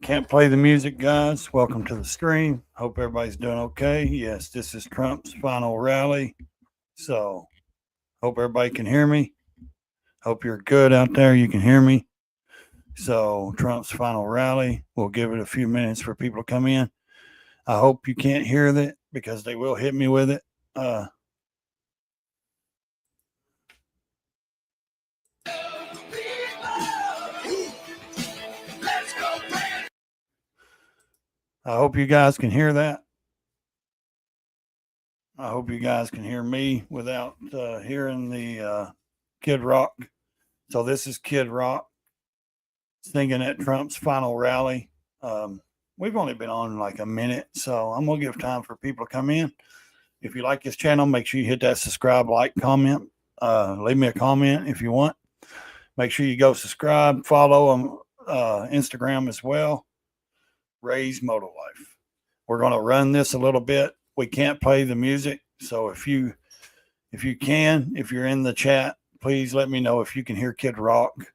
Can't play the music, guys. Welcome to the stream. Hope everybody's doing okay. Yes, this is Trump's final rally. So, hope everybody can hear me. Hope you're good out there. You can hear me. So, Trump's final rally. We'll give it a few minutes for people to come in. I hope you can't hear that because they will hit me with it. I hope you guys can hear that. I hope you guys can hear me without hearing the Kid Rock. So, this is Kid Rock singing at Trump's final rally. We've only been on like a minute, so I'm going to give time for people to come in. If you like this channel, make sure you hit that subscribe, like, comment. Leave me a comment if you want. Make sure you go subscribe, follow on Instagram as well. Ray's Moto Life. We're going to run this a little bit. We can't play the music, so if you can, if you're in the chat, please let me know if you can hear Kid Rock.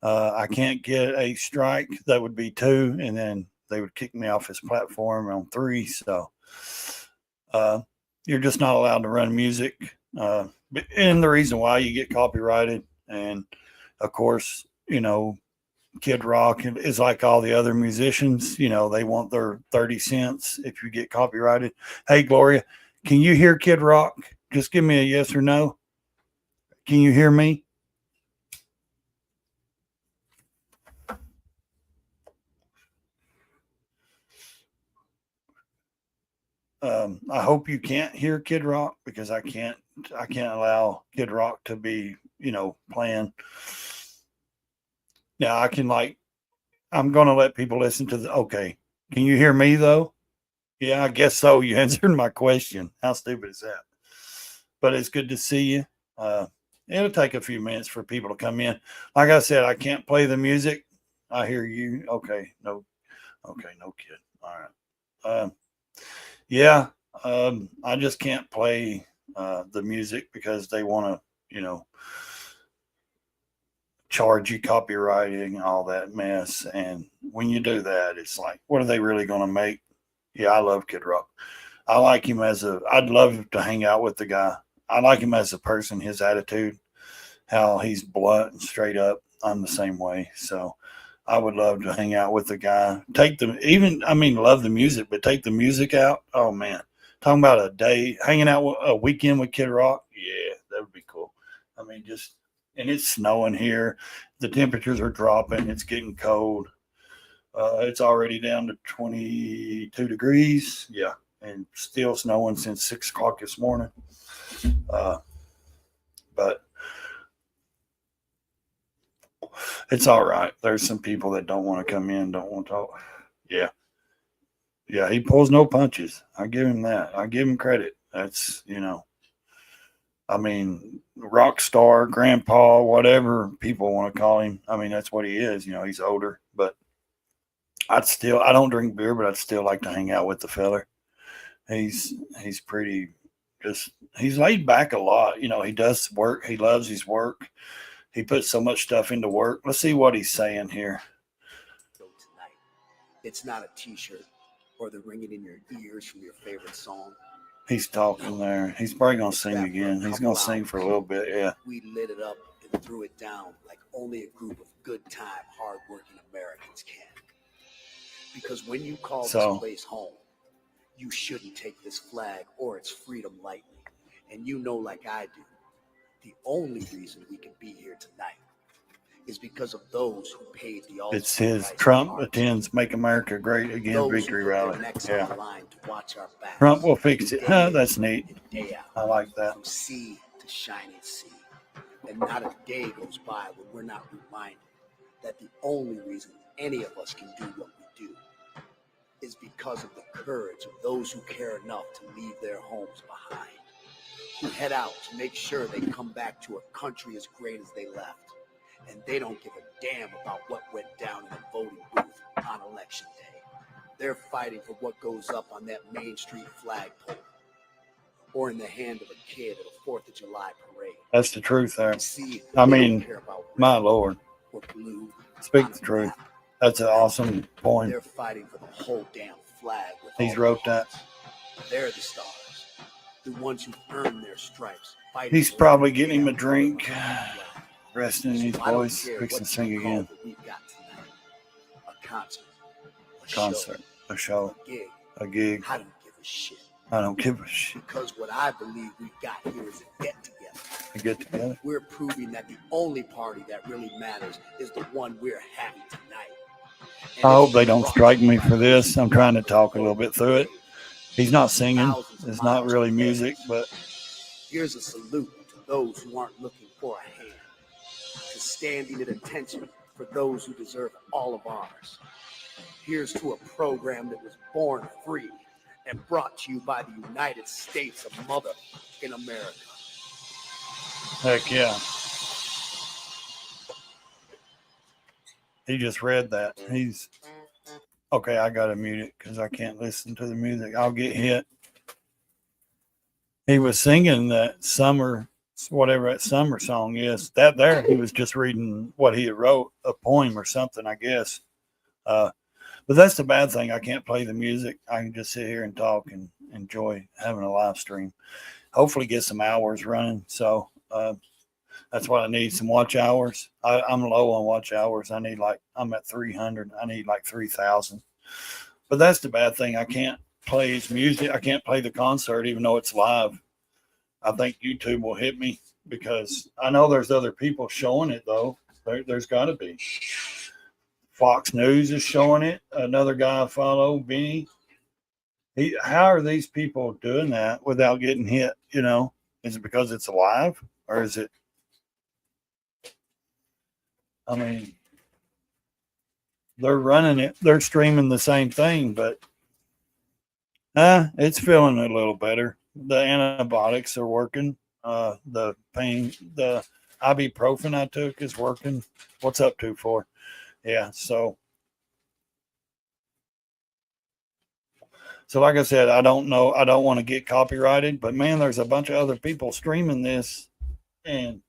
I can't get a strike. That would be 2, and then they would kick me off his platform on 3. So you're just not allowed to run music. And the reason why you get copyrighted, and of course, Kid Rock is like all the other musicians. They want their 30 cents if you get copyrighted. Hey, Gloria, can you hear Kid Rock? Just give me a yes or no. Can you hear me? I hope you can't hear Kid Rock because I can't allow Kid Rock to be, playing. Now I'm going to let people listen to okay. Can you hear me though? Yeah, I guess so. You answered my question. How stupid is that? But it's good to see you. It'll take a few minutes for people to come in. Like I said, I can't play the music. I hear you. Okay. No kid. All right. Yeah, I just can't play the music because they want to, charge you copywriting and all that mess. And when you do that, it's like, what are they really going to make? Yeah, I love Kid Rock. I like him I'd love to hang out with the guy. I like him as a person, his attitude, how he's blunt and straight up. I'm the same way. So I would love to hang out with the guy. Love the music, but take the music out. Oh, man. Talking about a day, hanging out a weekend with Kid Rock. Yeah, that would be cool. And it's snowing here. The temperatures are dropping. It's getting cold. It's already down to 22 degrees. Yeah. And still snowing since 6 o'clock this morning. But it's all right. There's some people that don't want to come in, don't want to talk. Yeah. Yeah, he pulls no punches. I give him that. I give him credit. That's, rock star, grandpa, whatever people want to call him. That's what he is. He's older, but I don't drink beer, but I'd still like to hang out with the feller. He's pretty, he's laid back a lot. He does work. He loves his work. He puts so much stuff into work. Let's see what he's saying here. Tonight, it's not a t-shirt or the ringing in your ears from your favorite song. He's talking there. He's probably going to sing again. He's going to sing for a little bit, yeah. We lit it up and threw it down like only a group of good time, hard-working Americans can. Because when you call this place home, you shouldn't take this flag or its freedom lightly. And you know, like I do, the only reason we can be here tonight is because of those who paid the ultimate. It's his Trump attends Make America Great Again victory rally. Yeah. Trump will fix it. That's neat. I like that. From sea to shining sea. And not a day goes by when we're not reminded that the only reason any of us can do what we do is because of the courage of those who care enough to leave their homes behind, who head out to make sure they come back to a country as great as they left. And they don't give a damn about what went down in the voting booth on election day. They're fighting for what goes up on that Main Street flagpole or in the hand of a kid at a 4th of July parade. That's the truth there. My Lord. Speak the truth. That's an awesome poem. They're fighting for the whole damn flag. He's wrote that. They're the stars, the ones who earn their stripes. He's probably getting him a drink, resting in his voice, fixing to sing again. We've got tonight. A concert, A show, a gig. I don't give a shit. I don't give a shit. Because what I believe we've got here is a get together. A get together. We're proving that the only party that really matters is the one we're having tonight. And I hope they don't strike me for this. I'm trying to talk a little bit through it. He's not singing. It's not really music, but here's a salute to those who aren't looking for a hand, to standing at attention for those who deserve all of ours. Here's to a program that was born free and brought to you by the United States of motherfucking America. Heck yeah. He just read that. He's okay. I gotta mute it because I can't listen to the music. I'll get hit. He was singing that summer, whatever that summer song is. That there, he was just reading what he had wrote, a poem or something, I guess. But that's the bad thing. I can't play the music. I can just sit here and talk and enjoy having a live stream. Hopefully get some hours running. So that's what I need, some watch hours. I'm low on watch hours. I'm at 300. I need like 3,000. But that's the bad thing. I can't play his music. I can't play the concert even though it's live. I think YouTube will hit me because I know there's other people showing it though. There's got to be. Fox News is showing it. Another guy I follow, Benny. How are these people doing that without getting hit? You know, is it because it's live or is it? I mean, they're running it. They're streaming the same thing, but it's feeling a little better. The antibiotics are working. The pain, the ibuprofen I took is working. What's up, 2-4? Yeah, so like I said, I don't know. I don't want to get copyrighted, but man, there's a bunch of other people streaming this, and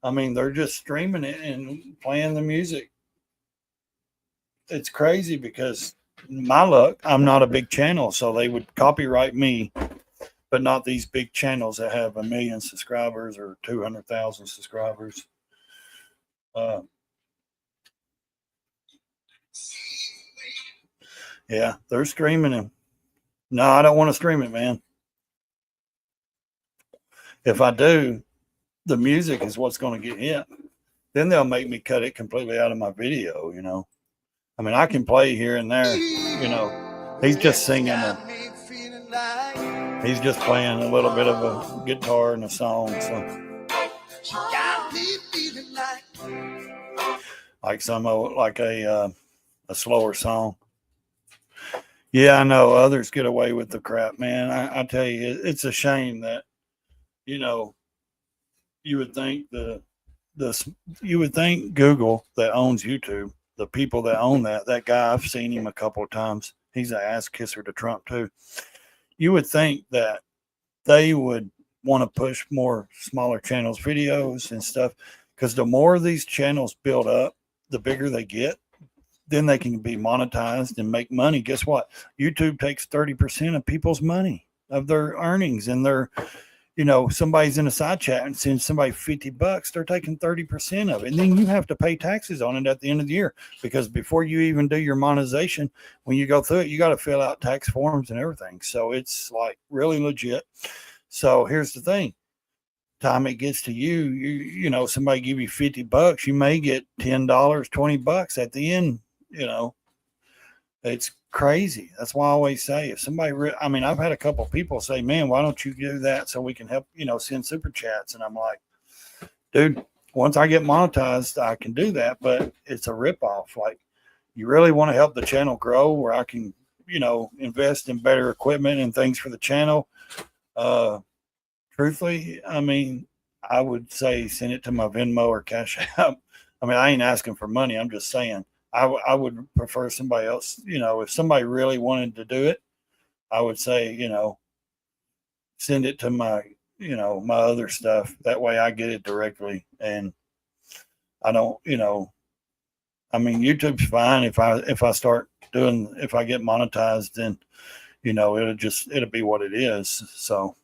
I mean, they're just streaming it and playing the music. It's crazy because my luck, I'm not a big channel, so they would copyright me, but not these big channels that have 1 million subscribers or 200,000 subscribers. Yeah, they're streaming him. No, I don't want to stream it, man. If I do, the music is what's going to get hit. Then they'll make me cut it completely out of my video, you know. I mean, I can play here and there, you know. He's just singing. He's just playing a little bit of a guitar and a song. So, like a slower song. Yeah, I know others get away with the crap, man. I tell you, it's a shame that, you know, you would think you would think Google that owns YouTube, the people that own that guy, I've seen him a couple of times. He's an ass kisser to Trump too. You would think that they would want to push more smaller channels, videos and stuff, because the more these channels build up, the bigger they get. Then they can be monetized and make money. Guess what? YouTube takes 30% of people's money, of their earnings, and their, you know, somebody's in a side chat and sends somebody $50, they're taking 30% of it. And then you have to pay taxes on it at the end of the year, because before you even do your monetization, when you go through it, you got to fill out tax forms and everything. So it's like really legit. So here's the thing. Time it gets to you know, somebody give you $50, you may get $10, $20 at the end. You know, it's crazy. That's why I always say, if somebody, I mean, I've had a couple of people say, man, why don't you do that so we can help, you know, send super chats? And I'm like, dude, once I get monetized, I can do that, but it's a ripoff. Like, you really want to help the channel grow where I can, you know, invest in better equipment and things for the channel. Truthfully, I mean, I would say send it to my Venmo or Cash App. I mean, I ain't asking for money. I'm just saying. I would prefer somebody else, you know, if somebody really wanted to do it, I would say, you know, send it to my, you know, my other stuff. That way I get it directly and I don't, you know, I mean, YouTube's fine if I start doing, if I get monetized, then it'll be what it is. So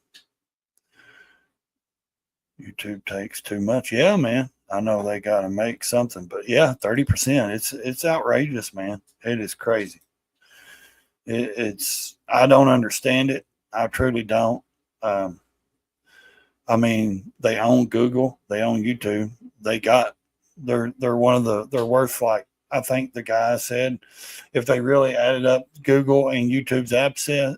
YouTube takes too much. Yeah, man. I know they got to make something, but yeah, 30%. It's outrageous, man. It is crazy. It's I don't understand it. I truly don't. Um, I mean, they own Google, they own YouTube. They're one of they're worth, like, I think the guy said, if they really added up Google and YouTube's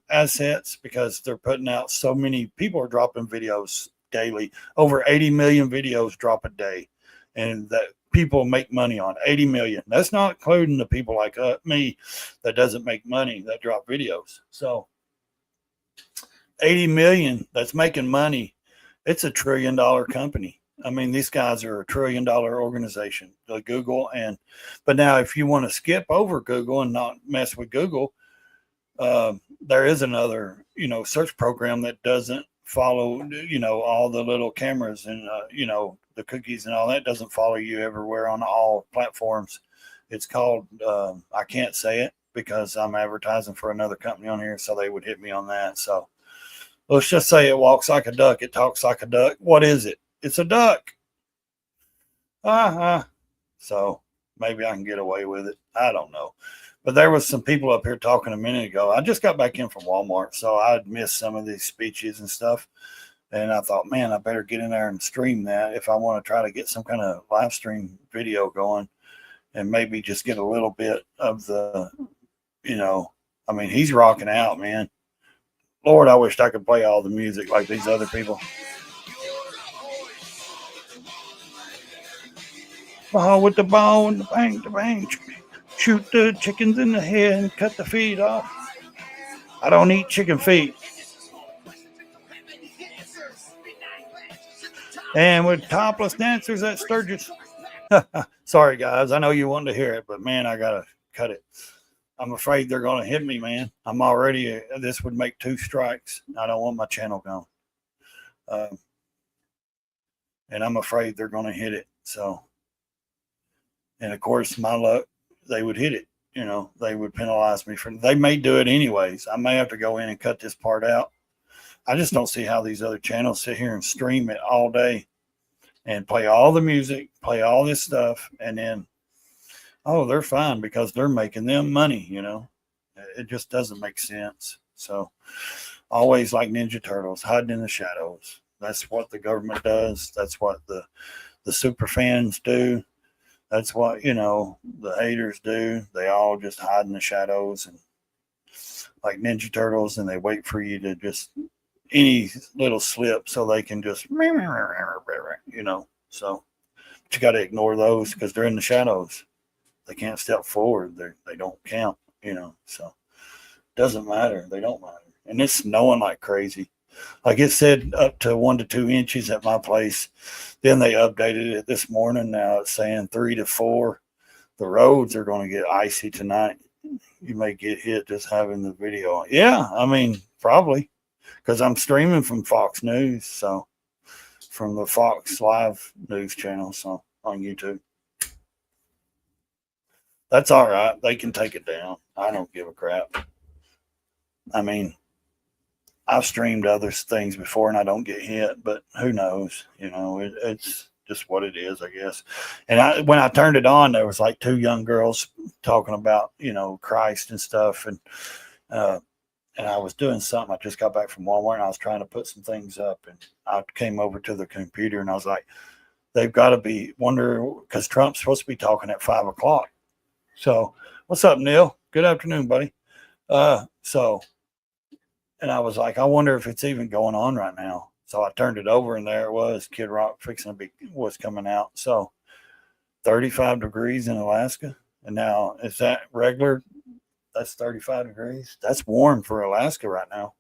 assets, because they're putting out so many, people are dropping videos daily. Over 80 million videos drop a day, and that people make money on 80 million. That's not including the people like me that doesn't make money that drop videos. So 80 million that's making money. It's $1 trillion company. I mean, these guys are $1 trillion organization, the Google. But now, if you want to skip over Google and not mess with Google, there is another, search program that doesn't follow, all the little cameras and, the cookies and all that doesn't follow you everywhere on all platforms. It's called, I can't say it because I'm advertising for another company on here, so they would hit me on that. So let's just say it walks like a duck. It talks like a duck. What is it? It's a duck. So maybe I can get away with it. I don't know. But there was some people up here talking a minute ago. I just got back in from Walmart, so I'd missed some of these speeches and stuff. And I thought, man, I better get in there and stream that if I want to try to get some kind of live stream video going, and maybe just get a little bit of the, I mean, he's rocking out, man. Lord, I wished I could play all the music like these other people. Ball with the ball and the bang. Shoot the chickens in the head and cut the feet off. I don't eat chicken feet. And with topless dancers at Sturgis. Sorry, guys. I know you wanted to hear it, but man, I got to cut it. I'm afraid they're going to hit me, man. I'm already, this would make 2 strikes. I don't want my channel gone. And I'm afraid they're going to hit it. So, and of course, my luck, they would hit it. They would penalize me they may do it anyways. I may have to go in and cut this part out. I just don't see how these other channels sit here and stream it all day and play all the music, play all this stuff, and then, oh, they're fine because they're making them money, It just doesn't make sense. So always like Ninja Turtles, hiding in the shadows. That's what the government does. That's what the super fans do. That's what, the haters do. They all just hide in the shadows and like Ninja Turtles, and they wait for you to just any little slip so they can just, So, but you got to ignore those because they're in the shadows. They can't step forward. They don't count, So it doesn't matter. They don't matter. And it's snowing like crazy. Like it said up to 1 to 2 inches at my place. Then they updated it this morning. Now it's saying 3 to 4. The roads are going to get icy tonight. You may get hit just having the video on. Yeah, I mean, probably because I'm streaming from Fox News. So from the Fox Live News channel, so on YouTube. That's all right. They can take it down. I don't give a crap. I mean, I've streamed other things before and I don't get hit, but who knows? It's just what it is, I guess. And when I turned it on, there was like 2 young girls talking about, Christ and stuff. And I was doing something. I just got back from Walmart and I was trying to put some things up. And I came over to the computer and I was like, they've got to be because Trump's supposed to be talking at 5 o'clock. So what's up, Neil? Good afternoon, buddy. And I was like, I wonder if it's even going on right now. So I turned it over and there it was. Kid Rock was coming out. So 35 degrees in Alaska. And now is that regular? That's 35 degrees. That's warm for Alaska right now.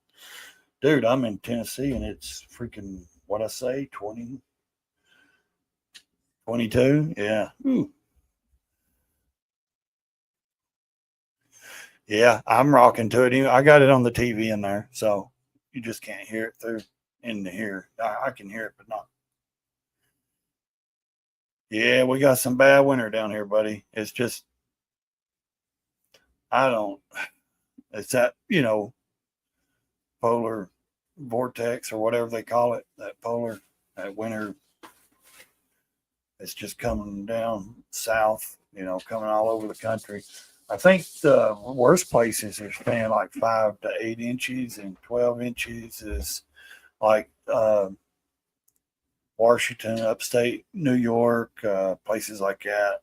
Dude, I'm in Tennessee and it's freaking, what I say, 20, 22. Yeah. Ooh. Yeah, I'm rocking to it. I got it on the TV in there, so you just can't hear it through in here. I can hear it, but not. Yeah, we got some bad winter down here, buddy. It's just, it's that, polar vortex or whatever they call it, that winter. It's just coming down south, coming all over the country. I think the worst places are staying like 5 to 8 inches, and 12 inches is like Washington, upstate New York, places like that.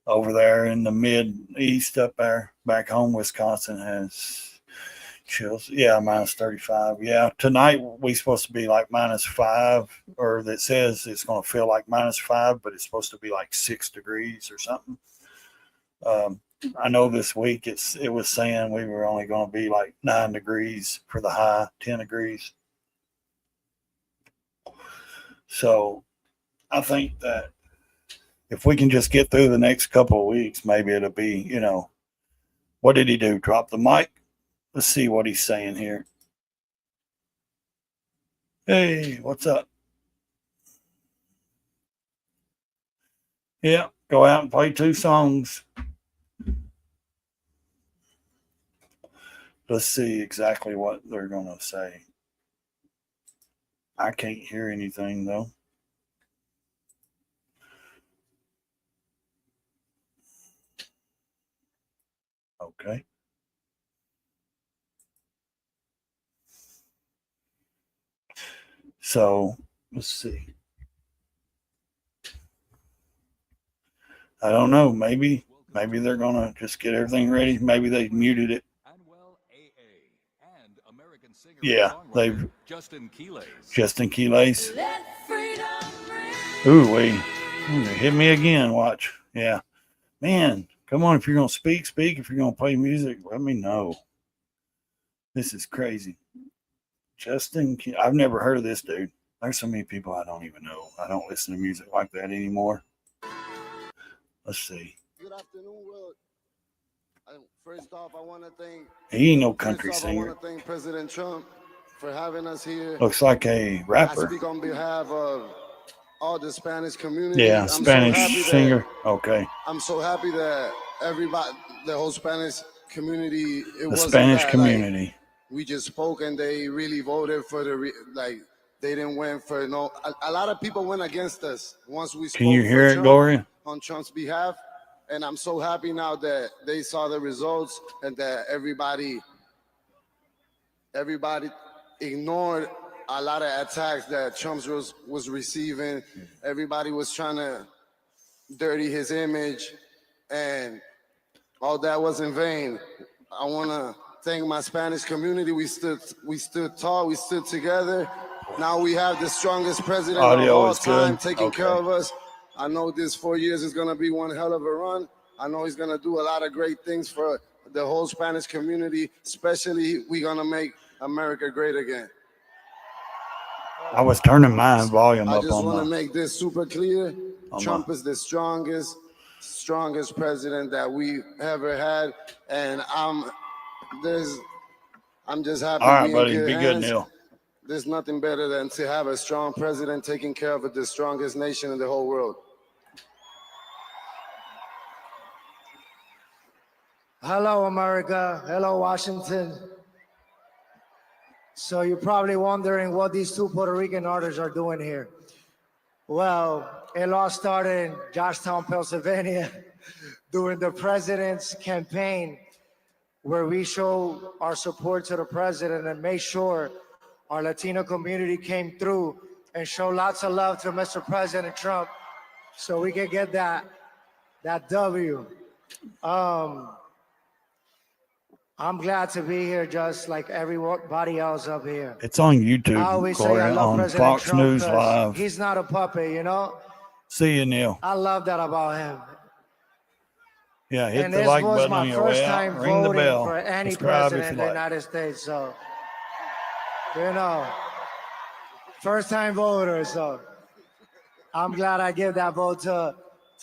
Over there in the mid east up there, back home, Wisconsin has chills. Yeah, minus 35. Yeah, tonight we supposed to be like -5, or that says it's going to feel like -5, but it's supposed to be like 6 degrees or something. I know this week it was saying we were only going to be like 9 degrees for the high, 10 degrees. So I think that if we can just get through the next couple of weeks, maybe it'll be, what did he do? Drop the mic? Let's see what he's saying here. Hey, what's up? Yeah, go out and play 2 songs. Let's see exactly what they're going to say. I can't hear anything, though. Okay. So, let's see. I don't know. Maybe they're going to just get everything ready. Maybe they muted it. Yeah, they've Justin Quiles. Ooh, wait. Hit me again. Watch. Yeah. Man, come on. If you're going to speak. If you're going to play music, let me know. This is crazy. Justin, I've never heard of this dude. There's so many people I don't even know. I don't listen to music like that anymore. Let's see. Good afternoon, Will. First off, I want to thank. He ain't no country singer. I want to thank President Trump for having us here. Looks like a rapper. I speak on behalf of all the Spanish community. Yeah, Spanish singer. Okay. I'm so happy that everybody, the whole Spanish community, the Spanish community. Like, we just spoke and they really voted for they didn't win for no. A lot of people went against us once we spoke. Can you hear it, Gloria? On Trump's behalf. And I'm so happy now that they saw the results and that everybody ignored a lot of attacks that Trump was receiving. Everybody was trying to dirty his image, and all that was in vain. I want to thank my Spanish community. We stood tall. We stood together. Now we have the strongest president of all time taking care of us. I know this 4 years is going to be one hell of a run. I know he's going to do a lot of great things for the whole Spanish community, especially we're going to make America great again. I was turning my volume up on I just want to make this super clear. Trump is the strongest president that we ever had, and I'm just happy. All right, buddy, be good, Neil. There's nothing better than to have a strong president taking care of the strongest nation in the whole world. Hello, America. Hello, Washington. So you're probably wondering what these 2 Puerto Rican artists are doing here. Well, it all started in Georgetown, Pennsylvania, during the president's campaign, where we show our support to the president and made sure our Latino community came through and showed lots of love to Mr. President Trump so we could get that W. I'm glad to be here just like everybody else up here. It's on YouTube, I always say I love on President Fox Trump News Live. He's not a puppet, you know? See you, Neil. I love that about him. Yeah, hit And the this like was button my on your first way time out. Ring the voting bell. for any Subscribe president if in you the like. United States, so, first time voter, so I'm glad I give that vote to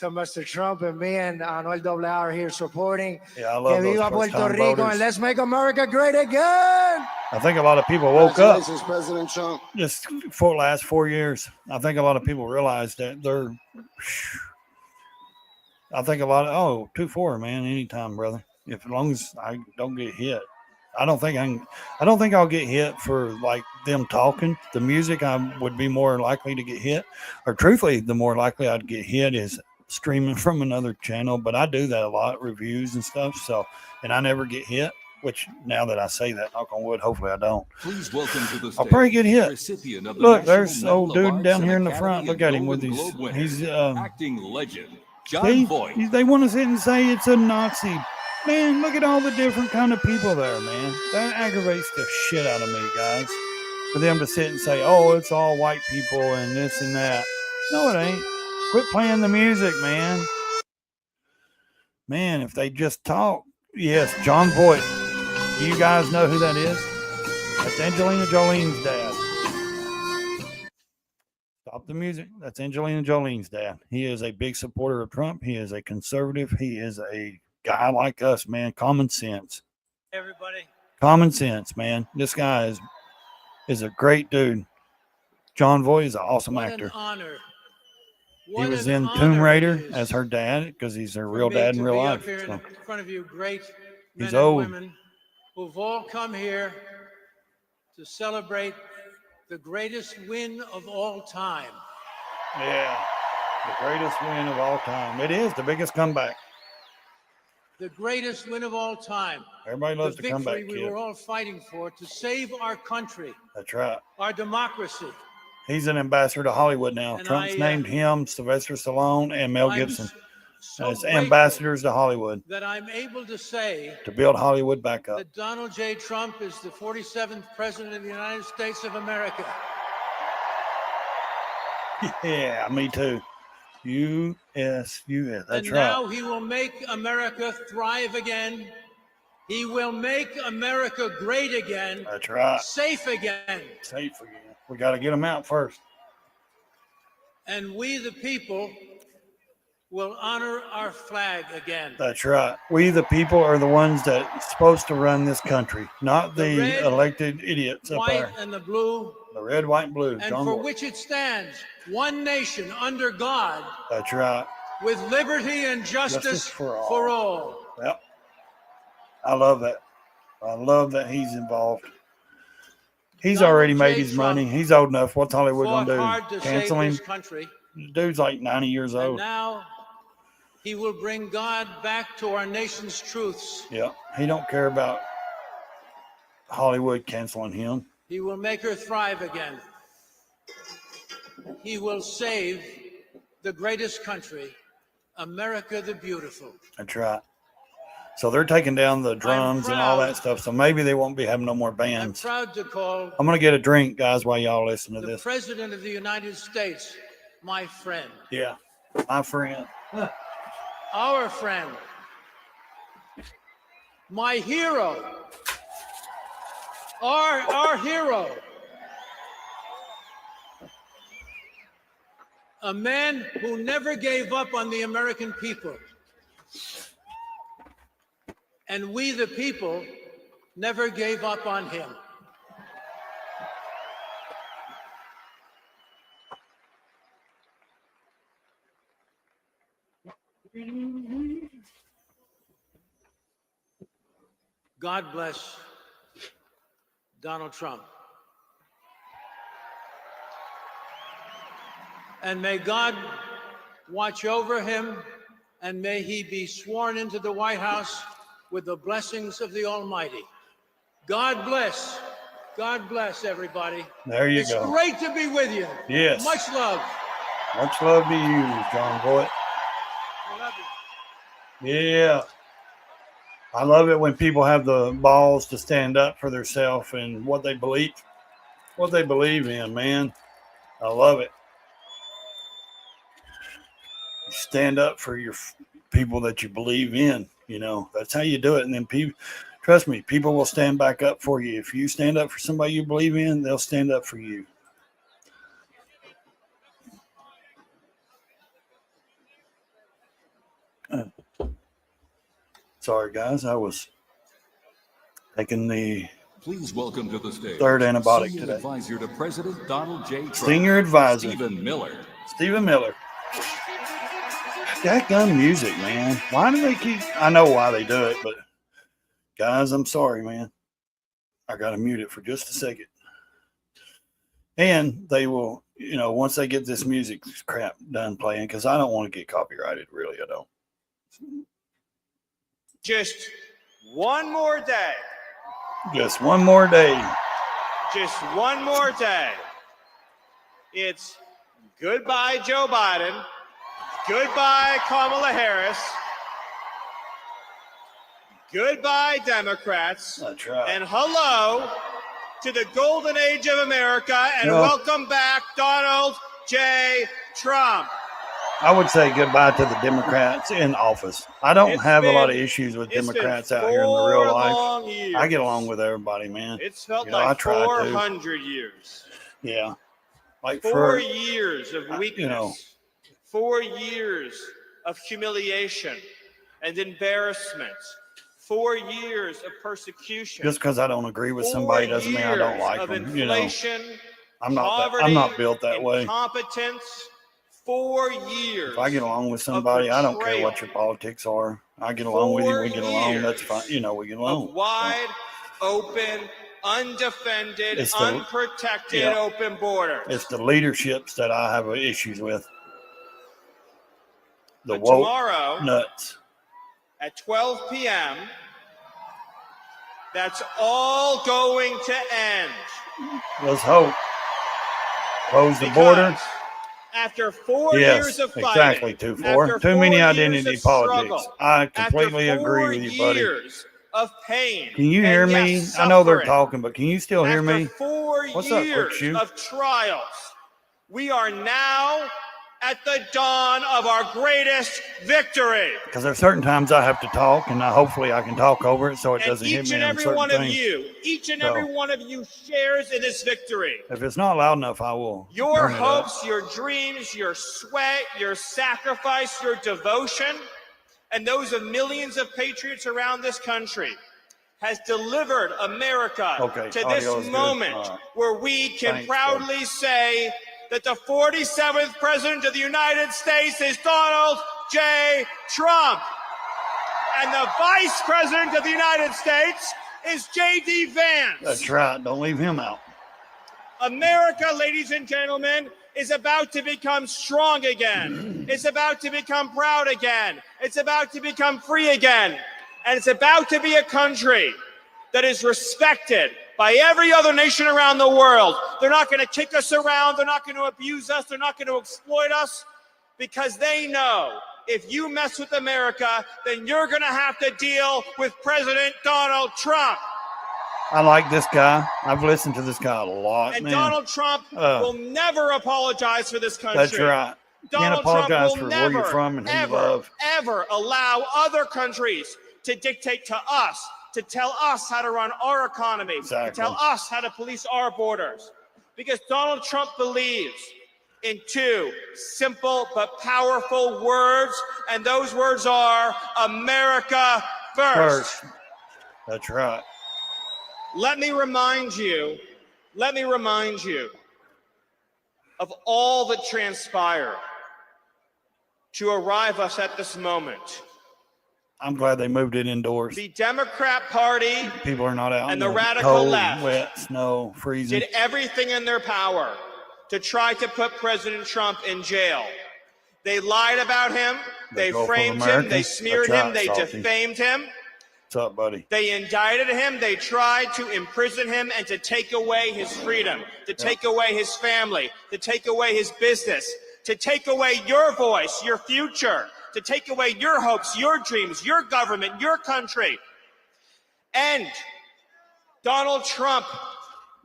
Mr. Trump, and me and Anuel AA are here supporting. Yeah, I love Que those viva first Puerto time Rico, voters. and let's make America great again. I think a lot of people woke up Congratulations, President Trump. just for the last 4 years. I think a lot of people realize that they're. I think a lot of 2-4, man, anytime, brother. If as long as I don't get hit. I don't think I'll get hit for like them talking. The music I would be more likely to get hit. Or truthfully, the more likely I'd get hit is streaming from another channel. But I do that a lot, reviews and stuff. So and I never get hit. Which now that I say that, knock on wood, hopefully I don't. Please welcome to the stage. I'll probably get hit. Recipient of the Look, National there's Medal old of dude Arts down and here in the Academy front. Look and at him with Golden these. Globe winner, He's acting legend John see, Voight. they want to sit and say it's a Nazi. Man, look at all the different kind of people there, man. That aggravates the shit out of me, guys. For them to sit and say, oh, it's all white people and this and that. No, it ain't. Quit playing the music, man. Man, if they just talk. Yes, John Voight. Do you guys know who that is? That's Angelina Jolie's dad. Stop the music. That's Angelina Jolie's dad. He is a big supporter of Trump. He is a conservative. He is a guy like us, man. Common sense. Everybody. Common sense, man. This guy is a great dude. John Voight is an awesome What actor. an honor. He What was an in honor Tomb it Raider is as her dad because he's her for real me dad to in real be life. up here So in front of you great men he's and old. women who've all come here to celebrate the greatest win of all time. Yeah, the greatest win of all time. It is the biggest comeback. The greatest win of all time. Everybody loves The to come back, victory we kid. were all fighting for to save our country, That's right. our democracy. He's an ambassador to Hollywood now. And Trump's I, named him, Sylvester Stallone, and Mel I'm Gibson so as grateful ambassadors to Hollywood that I'm able to say to build Hollywood back up. that Donald J. Trump is the 47th President of the United States of America. Yeah, me too. U.S. That's And right. now he will make America thrive again. He will make America great again, That's right. safe again. Safe again. We got to get them out first. And we, the people, will honor our flag again. That's right. We, the people, are the ones that's supposed to run this country, not The the red, elected idiots up White there. and the blue, The red, white, and blue. and John for Voight. which it stands, one nation under God, That's right. with liberty and justice for all. for all. Yep. I love that. I love that he's involved. He's Donald already made J. his Trump money. He's old enough. What's Hollywood Fought gonna hard do? to Cancel save him? this country, Dude's like 90 years and old. now he will bring God back to our nation's truths. Yeah. He don't care about Hollywood canceling him. He will make her thrive again. He will save the greatest country, America the beautiful. That's right. So they're taking down the drums and all proud. that stuff. So maybe they won't be having no more I'm bands. proud to call I'm gonna get a drink, guys, while y'all listen to the this. President of the United States my friend, Yeah. My friend. our friend, my hero, our hero. A man who never gave up on the American people. And we, the people, never gave up on him. God bless Donald Trump. And may God watch over him, and may he be sworn into the White House with the blessings of the Almighty. God bless. God bless everybody. There you It's go. great to be with you. Yes. Much love. Much love to you, John Voight. I love you. Yeah. I love it when people have the balls to stand up for themselves and what they believe in, man. I love it. You stand up for your people that you believe in, you know. That's how you do it. And then people, trust me, people will stand back up for you. If you stand up for somebody you believe in, they'll stand up for you. Sorry, guys. I was taking the Please welcome to the stage. Third antibiotic Senior today. Advisor to President Donald J. Trump. Senior advisor. Stephen Miller. Stephen Miller. That gun music, man. Why do they keep? I know why they do it, but guys, I'm sorry, man. I got to mute it for just a second. And they will, once they get this music crap done playing, because I don't want to get copyrighted, really, I don't. Just one more day. Just one more day. Just one more day. It's goodbye, Joe Biden. Goodbye, Kamala Harris. Goodbye, Democrats. That's right. And hello to the golden age of America. And Yeah. welcome back, Donald J. Trump. I would say goodbye to the Democrats in office. I don't It's have a lot of been- issues with It's been Democrats out here in the real 4 life. long years. I get along with everybody, man. It's felt I like try to. 400 years. Yeah. Like 4 years of you weakness, know. 4 years of humiliation and embarrassment, 4 years of persecution. just because I don't agree with somebody doesn't mean I don't like of them. inflation, I'm not poverty, built that way. incompetence. 4 years. If I get along with somebody, I don't care betrayal. what your politics are. I get along with you. 4 We get along. That's years fine. We get of along. wide, open, undefended, It's the- unprotected, yeah. open borders. It's the leaderships that I have issues with. The But woke tomorrow nuts. at 12 p.m., that's all going to end. Let's hope. Close the border. Because after 4 Yes, years of fighting, exactly. Too after many 4 identity years of politics. struggle, I completely after 4 agree with you, buddy. years of pain. Can you hear and me? yes, I know they're suffering, talking, but can you still hear after me? 4 What's up, Quick years Shoe? of trials, we are now at the dawn of our greatest victory. Because there's certain times I have to talk, and hopefully I can talk over it so it And doesn't hit each me and on every certain one things. of you, each and So- every one of you shares in this victory. If it's not loud enough, I will. Your turn it up. hopes, your dreams, your sweat, your sacrifice, your devotion, and those of millions of patriots around this country has delivered America Okay, to audio this is good. moment All right. where we can Thanks, proudly say that the 47th President of the United States is Donald J. Trump. And the Vice President of the United States is J.D. Vance. That's right. Don't leave him out. America, ladies and gentlemen, is about to become strong again. It's about to become proud again. It's about to become free again. And it's about to be a country that is respected by every other nation around the world. They're not going to kick us around. They're not going to abuse us. They're not going to exploit us, because they know if you mess with America, then you're going to have to deal with President Donald Trump. I like this guy. I've listened to this guy a lot, And man. Donald Trump will never apologize for this country. That's right. You can't Donald apologize Trump will for where you're never, from and who you ever, love. ever allow other countries to dictate to us, to tell us how to run our economy, Exactly. to tell us how to police our borders. Because Donald Trump believes in two simple but powerful words, and those words are America first. That's right. Let me remind you of all that transpired to arrive us at this moment. I'm glad they moved it indoors. The Democrat Party People are not out and in the radical cold, left wet, snow, freezing. did everything in their power to try to put President Trump in jail. They lied about him, they Gulf of framed him, America. they smeared That's him, right, they Salty. defamed him. What's up, buddy? They indicted him. They tried to imprison him and to take away his freedom, to take away his family, to take away his business, to take away your voice, your future, to take away your hopes, your dreams, your government, your country. And Donald Trump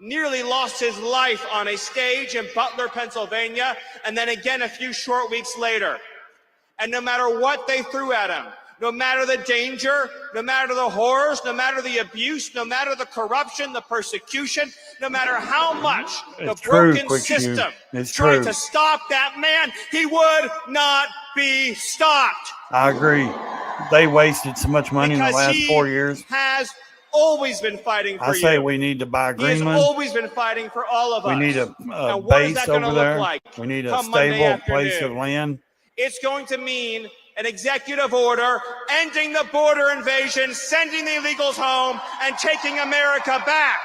nearly lost his life on a stage in Butler, Pennsylvania, and then again a few short weeks later. And no matter what they threw at him, no matter the danger, no matter the horrors, no matter the abuse, no matter the corruption, the persecution, no matter how much It's the true, broken Quick Shoe. system It's tried true. to stop that man, he would not be stopped. I agree. They wasted so much money in the Because last he 4 years. has always been fighting for I say you. we need to buy He has Greenland. always been fighting for all of We us. need a And what is base that going to over look there. like We need a come Monday stable place of afternoon? land. It's going to mean an executive order ending the border invasion, sending the illegals home, and taking America back.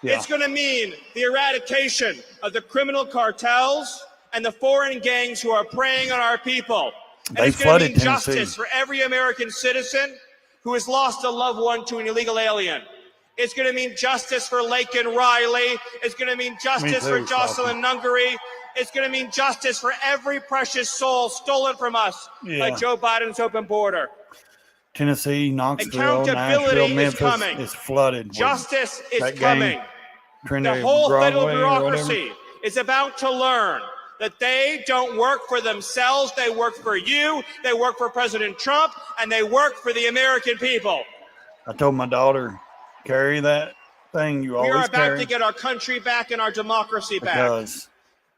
Yeah. It's going to mean the eradication of the criminal cartels and the foreign gangs who are preying on our people. And They it's going to flooded mean Tennessee. justice for every American citizen who has lost a loved one to an illegal alien. It's going to mean justice for Laken Riley. It's going to mean justice too, for Jocelyn Nungary. It's going to mean justice for every precious soul stolen from us by Yeah. Joe Biden's open border. Tennessee, Knoxville, Accountability Nashville, is Memphis coming. is flooded. with Justice is that coming. gang, The Trinity whole federal Broadway or whatever. bureaucracy is about to learn that they don't work for themselves. They work for you. They work for President Trump, and they work for the American people. I told my daughter, carry that thing you We are always about carry to get our country back and our democracy back. because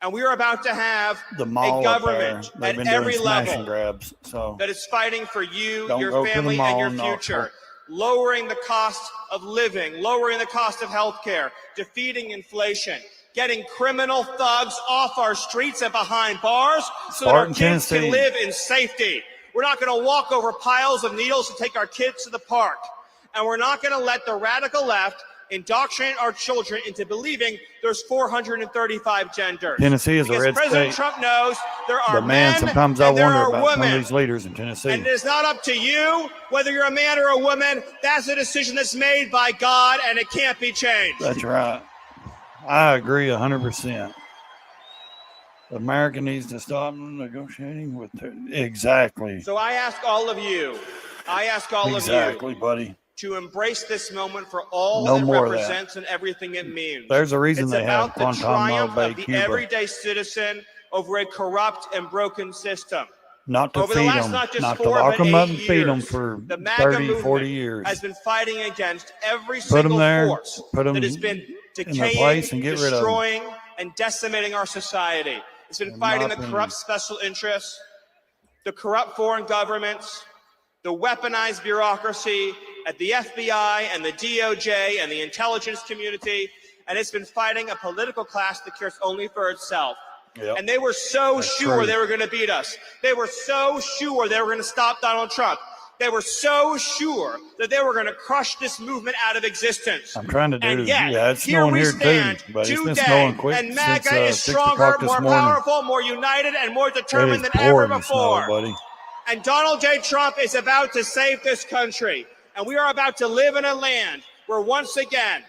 And we are about to have the mall a up there, government they've at been every doing smash and level grabs. So that is fighting for you, Don't your go to the family, mall and your in Knoxville. future. Lowering the cost of living, lowering the cost of health care, defeating inflation, getting criminal thugs off our streets and behind bars so that our Spartan, kids Tennessee. can live in safety. We're not going to walk over piles of needles to take our kids to the park. And we're not going to let the radical left indoctrinate our children into believing there's 435 genders. Tennessee is a Because red President state. Trump knows there are But man, men sometimes I and there wonder are about some of women. these leaders in Tennessee. And it is not up to you whether you're a man or a woman. That's a decision that's made by God, and it can't be changed. That's right. I agree 100%. America needs to stop negotiating with exactly. So I ask all of you, Exactly, buddy. to embrace this moment for all No it more of that. represents and everything it means. There's a reason It's they have about the Guantanamo triumph Bay, of the Cuba. everyday citizen over a corrupt and broken system. Not to Over the feed last them, not just not to 4 lock but them up 8 and feed them years, for the MAGA 30, movement 40 years. has been fighting against every Put 'em single there, force put 'em that has been their decaying, place and get rid of 'em. destroying, and decimating our society. It's been In fighting my the opinion. corrupt special interests, the corrupt foreign governments, the weaponized bureaucracy at the FBI and the DOJ and the intelligence community, and it's been fighting a political class that cares only for itself. Yep. And they were so That's sure true. they were going to beat us. They were so sure they were going to stop Donald Trump. They were so sure that they were going to crush this movement out of existence. I'm trying to do. And yet, Yeah, it's here snowing we here stand too, but it's been today, snowing quick and since MAGA is 6 stronger, o'clock this more morning. powerful, more united, and more It determined is than ever pouring snow, before. buddy. And Donald J. Trump is about to save this country. And we are about to live in a land where once again,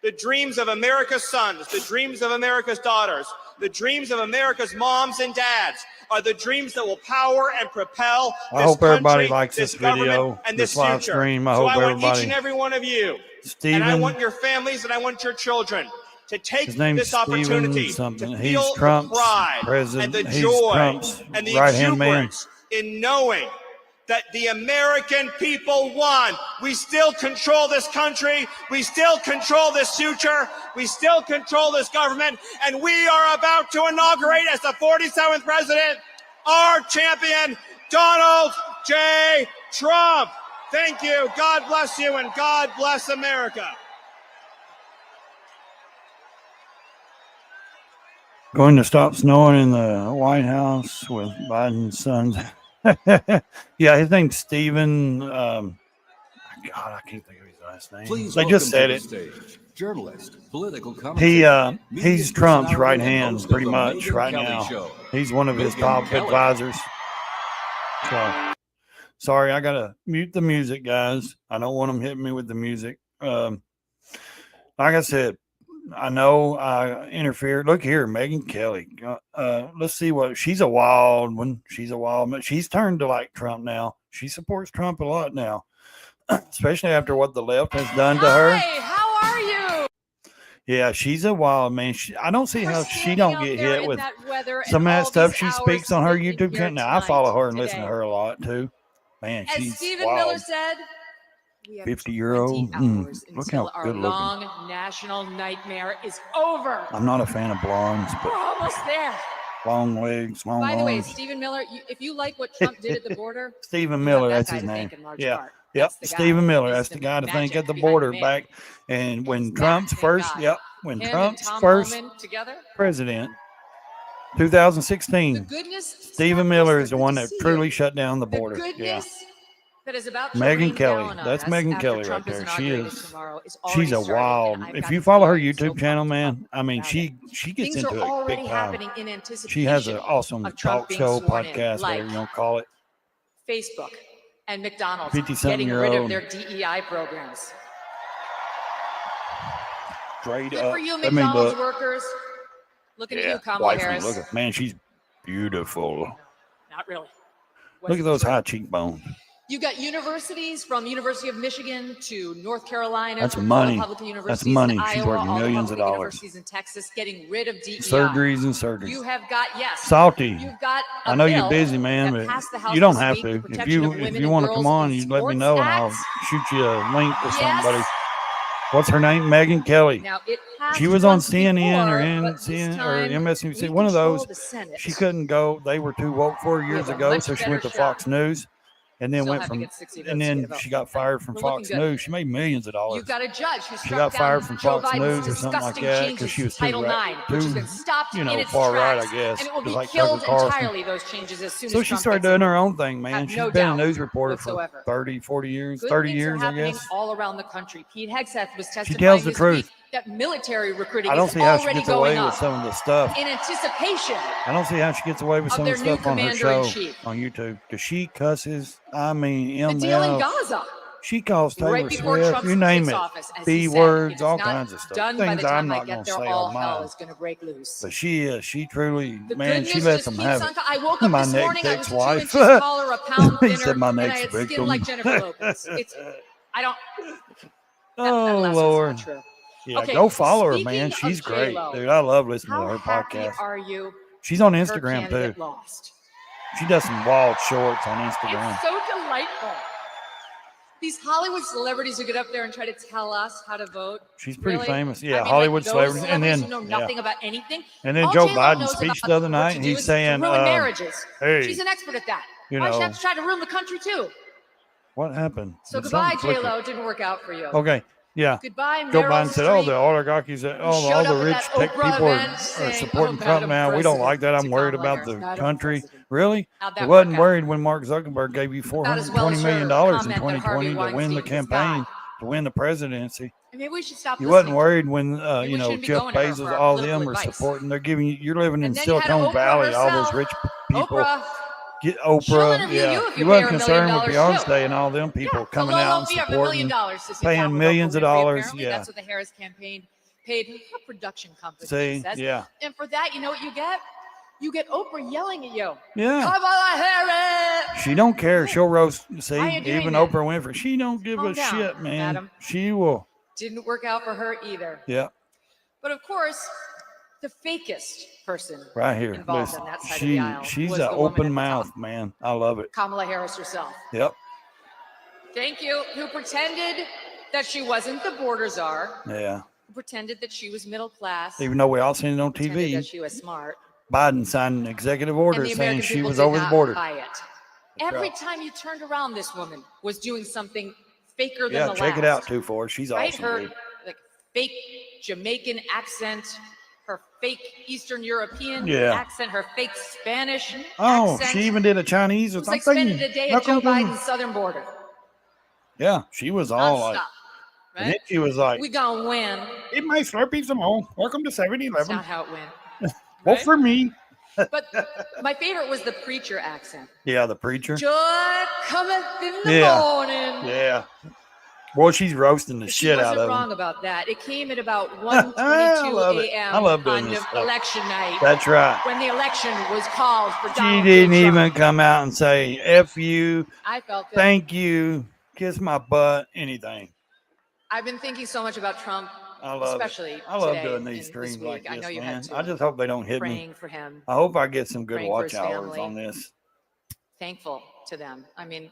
the dreams of America's sons, the dreams of America's daughters, the dreams of America's moms and dads are the dreams that will power and propel this I hope everybody country, likes this government, video, and this this live future. stream. I so hope I want each everybody- and every one of you, and I Stephen, want your families and I want your children to take his name's this opportunity Stephen something. to He's feel Trump's the pride president. and the He's joy Trump's and the right-hand man. exuberance in knowing that the American people won. We still control this country. We still control this future. We still control this government. And we are about to inaugurate as the 47th president our champion, Donald J. Trump. Thank you. God bless you and God bless America. Going to stop snowing in the White House with Biden's sons. Yeah, his name's Stephen. God, I can't think of his last name. Please They just said welcome to it. the stage, journalist, political commentator, media He's Trump's personality, right and hand, host of pretty the much Megyn right Kelly now. Show. He's one of his Megyn top Kelly. advisors. So, sorry, I gotta mute the music, guys. I don't want them hitting me with the music. Like I said, I know I interfered. Look here, Megyn Kelly. Let's see what she's a wild one. She's turned to like Trump now. She supports Trump a lot now, especially after what the left has done to her. Hi, how are you? Yeah, she's a wild man. I don't see how she don't get hit with some of that all stuff these she hours speaks on her spent in YouTube here channel. Now, I follow her and listen to today. her a lot too. Man, As she's Stephen wild. Miller said, we have 50-year-old. 20 hours Look until how our good looking. long national nightmare is over. I'm not a fan of blondes, We're but almost there. long legs, long By the way, arms. Stephen Miller, if you like what Trump did at the border, Stephen you Miller, have that's that guy his to name. thank in large Yeah. part. Yep, That's the guy. Stephen Miller. He's That's the guy to think magic at the behind border man. back. And when He's Trump's back, thank first, God. yep, when Him and Trump's Tom first Homan together. president, The 2016, goodness. Stephen Scott Miller Kessler, is the good one to that see truly you. shut down the The border. Yeah. goodness that is about to Megyn rain Kelly. down on That's us Megyn after Kelly Trump right is there. She inaugurated is. tomorrow is She's already a starting, wild. and I've If got you to follow tell her you, I'm so YouTube channel, pumped man, I mean, about it. she gets Things are into it already big time. happening in anticipation. She has an awesome of Trump talk being show, sworn in, podcast, like whatever you want to call it. Facebook and McDonald's 50-something getting year rid of old. their DEI programs. Straight Good up. for you, I mean, McDonald's but workers. Looking at yeah, you, Kamala wifey, Harris. look at man, she's beautiful. No, not really. Look at those high cheekbones. You got universities from University of Michigan to North Carolina. That's to money. Republican That's universities money. in She's Iowa, working all the millions of public dollars. Universities in Texas getting rid of DEI. Surgeries and surgeries. You have got, yes. Salty. You've got I know you're bill busy, man, that but passed the House you don't this have week, to. the If Protection of you Women and want to Girls come on, in you let me Sports know and I'll Act. shoot you a link or something, Yes. buddy. What's her name? Megyn Kelly. Now, it passed She was on once CNN or before, but this NCN or time MSNBC, we one of control those. the Senate. She couldn't go. They were too woke for her We years have a ago, much so she better went to shot. Fox News, and then Still went have to from, get 60 and votes to then get a vote. she got fired from We're Fox looking good. News. She made millions of dollars. You've got a judge who She struck got down fired from Joe Fox Biden's News or something like disgusting that changes because she to was Title IX, which has been stopped in its far right, tracks, I guess. and it will just be like killed Tucker Carlson. entirely, those changes, as soon So as she Trump started gets doing in. her own thing, man. Have She's no been a doubt news reporter whatsoever. for 30, 40 years, Good 30 things years, are I happening guess. all around the country. Pete Hegseth was testifying tells the this truth. week that military recruiting I don't is see how she already gets away going with up some of the stuff. in anticipation. I don't see how she gets away with of some their of the new stuff on her show commander-in-chief. on YouTube. Because she cusses, I mean, The deal in ML. Gaza. She calls Taylor Right before Swift, Trump you name takes it, office, as he B said, words, if it's all not kinds of stuff. done by Things the I'm time I not get going to there, say all on hell mine. is going to break loose. But she is. She truly, The man, goodness she lets just them keeps have on it. I woke up My this next morning, I was 2 ex-wife. inches taller, a pound He thinner, said my and I next had skin victim. like Jennifer Lopez. I don't. Oh, that last Lord. one's not true. Yeah, Okay, go follow her, man. speaking of She's great. J-Lo, Dude, I love listening How to her happy podcast. are you? She's on her Instagram, candidate too. lost? She does some wild shorts on Instagram. It's so delightful. These Hollywood celebrities who get up there and try to tell us how to vote. She's pretty Really? famous. I Yeah, mean, Hollywood like those celebrities. And then, who know nothing about anything. And then All Joe J-Lo Biden knows speech about the other what night, to and do he's is saying, to ruin marriages. hey, She's an expert at that. you Why does she know, have to try to ruin the country too? what happened? So Did goodbye, something click? J-Lo. Didn't work out for you. Okay, yeah. Goodbye, Joe Meryl Biden said, oh, Streep. the oligarchies, all showed the up at rich that tech Oprah people event are saying, supporting "Oh, Trump Madam now. We don't like that. President," I'm to worried Kamala about Harris. the Madam country. President. Really? How'd that They wasn't work out? worried when Mark Zuckerberg gave you About as well $420 as million her in comment that 2020 Harvey to win the Weinstein was campaign, God. to win the presidency. And maybe we should stop You listening wasn't worried when, Maybe we Jeff shouldn't be going to her Bezos, for all political them are advice. supporting. They're giving you, you're living in And then you had Silicon Oprah Valley, all herself. those rich people. Oprah. Get She'll Oprah, interview yeah. you if you You pay wasn't her $1 concerned million with too. Beyonce and all them people Yeah, coming so out Lolo and Fee of $1 supporting, million to sit paying down with millions Oprah of Winfrey. dollars. Apparently, Yeah. that's what the Harris campaign paid her production company. See, says. yeah. And for that, you know what you get? You get Oprah yelling at you. Yeah. Kamala Harris. She don't care. She'll roast. See, Why are you doing even that? Oprah Winfrey. She don't give Calm a down, shit, man. madam. She will. Didn't work out for her either. Yeah. But of course, the fakest person Right here. involved Listen, on that side of the aisle she's was an the woman at open the mouth, top, man. I love it. Kamala Harris herself. Yep. Thank you. Who pretended that she wasn't the border czar, Yeah. who pretended that she was middle class, Even though we all seen it on pretended that TV, she was smart, Biden signed an executive and order the saying American she people was did over the not border. buy it. Every right. time you turned around, this woman was doing something faker than Yeah, the check last. it out too for her. She's Right? awesome. Her Dude. like fake Jamaican accent, her fake Eastern European Yeah. accent, her fake Spanish Oh, accent. she even did a Chinese It or was like something. spending a day at Joe Biden's southern border. Yeah, she was all like, Nonstop. and then Right? she was like, We gonna win. eat my Slurpees some more. Welcome to That's 7-Eleven. not how it went. Vote right? for me. But my favorite was the preacher accent. Yeah, the preacher. Joy cometh in the Yeah. morning. Yeah. Boy, she's roasting the She shit out wasn't of wrong him. about that. It came at about I 1:22 love it. a.m. I love doing on this stuff. election night That's right. when the election was called for She Donald didn't J. Trump. even come out and say, F you, I felt it. thank you, kiss my butt, anything. I've been thinking so much about Trump, I love especially it. I love today doing these and streams this like week. I this, know you man. had to. I just hope they don't hit me. Praying for him, I hope I get some good praying for watch his hours family. on this. thankful to them. I mean,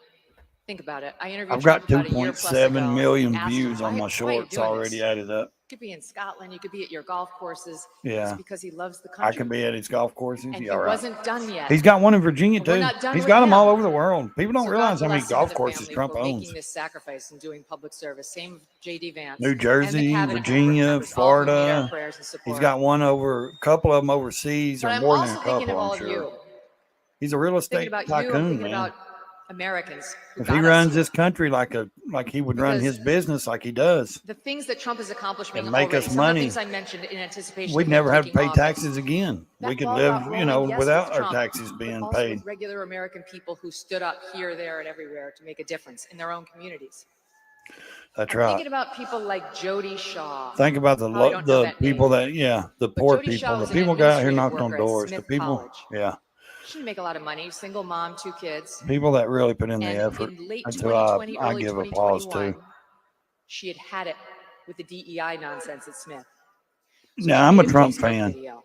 Think about it. I interviewed I've got Trump about a year plus 2.7 ago million and asked him, views on "Why- my why are you shorts doing already this? added up. You could be in Scotland. You could be at your golf courses. Yeah. It's because he loves the I country. could be at his golf courses. And Yeah, he right. wasn't done yet. He's got one in Virginia But we're too. not done He's with got them all him. over the world. People don't So realize God how many bless him and golf the courses family Trump for owns. making this sacrifice and doing public service. Same with J.D. Vance. New and the Jersey, cabinet Virginia, members, all who made our Florida. prayers and support. He's got one over, a couple of them overseas, But or I'm more than also a thinking of couple, all I'm of sure. you. He's a real I'm thinking estate about you. I'm tycoon, thinking man. about Americans. Who If he got us runs here. this country like he would run Because his business like he does, The things that Trump has accomplished and make already, us some of money, the things I mentioned in anticipation we'd of him never have to taking pay office. taxes again. That We could ball live, got rolling, yes, without with our Trump, taxes but being also paid. with regular American people who stood up here, there, and everywhere to make a difference in their own communities. That's I'm right. thinking about people like Jody Shaw. Think about the Probably don't know the that people name. the But poor Jody Shaw people, the was an people got out here administrative knocked on worker at doors, the Smith people, College. yeah, She didn't make a lot of money. Single mom, 2 kids. people that really put in the And effort. in late That's who 2020, I early give applause 2021, to. she had it with the DEI nonsense at Smith. So Now she I'm a made Trump Facebook fan, video,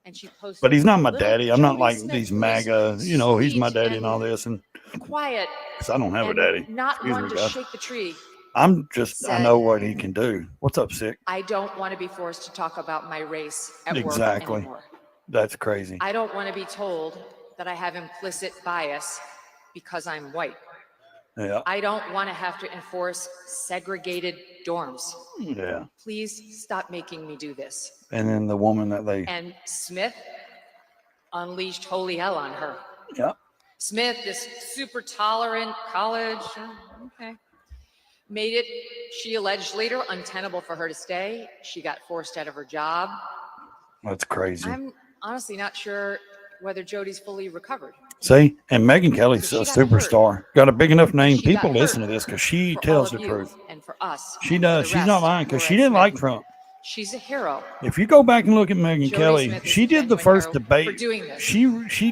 and she posted but he's not my little daddy. I'm not Jody like Smith, these who is MAGA, he's my sweet daddy and all and this, and quiet because I don't have a and daddy. not Excuse one me, to guys. shake the tree. I said- know what he can do. What's up, Sick? I don't want to be forced to talk about my race at Exactly. work anymore. That's crazy. I don't want to be told that I have implicit bias because I'm white. Yeah, I don't want to have to enforce segregated dorms. yeah. Please stop making me do this. And then the woman that they, And Smith unleashed holy hell on her. yeah, Smith, this super tolerant college, okay, made it, she alleged later, untenable for her to stay. She got forced out of her job. that's crazy. I'm honestly not sure whether Jody's fully recovered. See, and Megyn Kelly's So a she got superstar. Got a big enough name. She got People listen to hurt this because she for all tells of the you truth. and for us. She and for does. the She's not rest lying who because are she at didn't like Smith. Trump. She's a hero. If you go back and look at Megyn Jody Kelly, Smith is she a did the genuine first hero debate. for doing this. She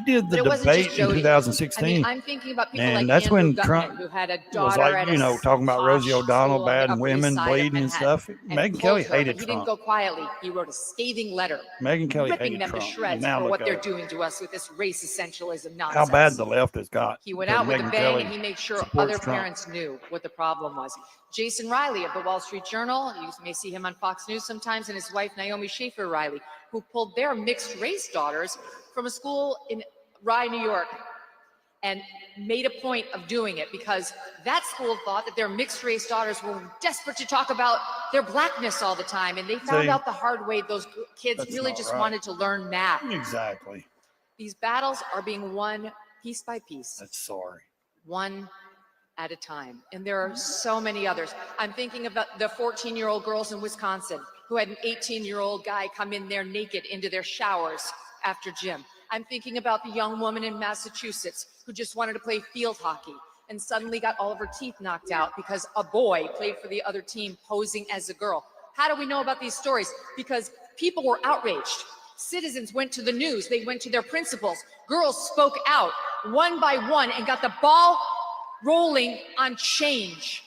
did But the it wasn't just debate in Jody. 2016. I mean, I'm thinking about people And like that's Andrew when Gutman, Trump who had a was daughter like, at a talking about posh Rosie O'Donnell, school on bad the and Upper East women, Side of bleeding and Manhattan, stuff. and Megyn pulled Kelly her, hated but he didn't Trump. go quietly. He wrote a scathing letter Megyn Kelly ripping hated them Trump. to shreds Now for look what they're up doing to us with this race essentialism nonsense. how bad the left has got. He went to out with a Megyn bang Kelly and he made sure supports other Trump. parents knew what the problem was. Jason Riley of the Wall Street Journal, you may see him on Fox News sometimes, and his wife Naomi Schaefer Riley, who pulled their mixed race daughters from a school in Rye, New York, and made a point of doing it because that school thought that their mixed race daughters were desperate to talk about their blackness all the time, and they found See, out the hard way those kids that's really not just right. wanted to learn math. Exactly. These battles are being won piece by piece, That's sorry. one at a time. And there are so many others. I'm thinking about the 14-year-old girls in Wisconsin who had an 18-year-old guy come in there naked into their showers after gym. I'm thinking about the young woman in Massachusetts who just wanted to play field hockey and suddenly got all of her teeth knocked out because a boy played for the other team posing as a girl. How do we know about these stories? Because people were outraged. Citizens went to the news. They went to their principals. Girls spoke out one by one and got the ball rolling on change.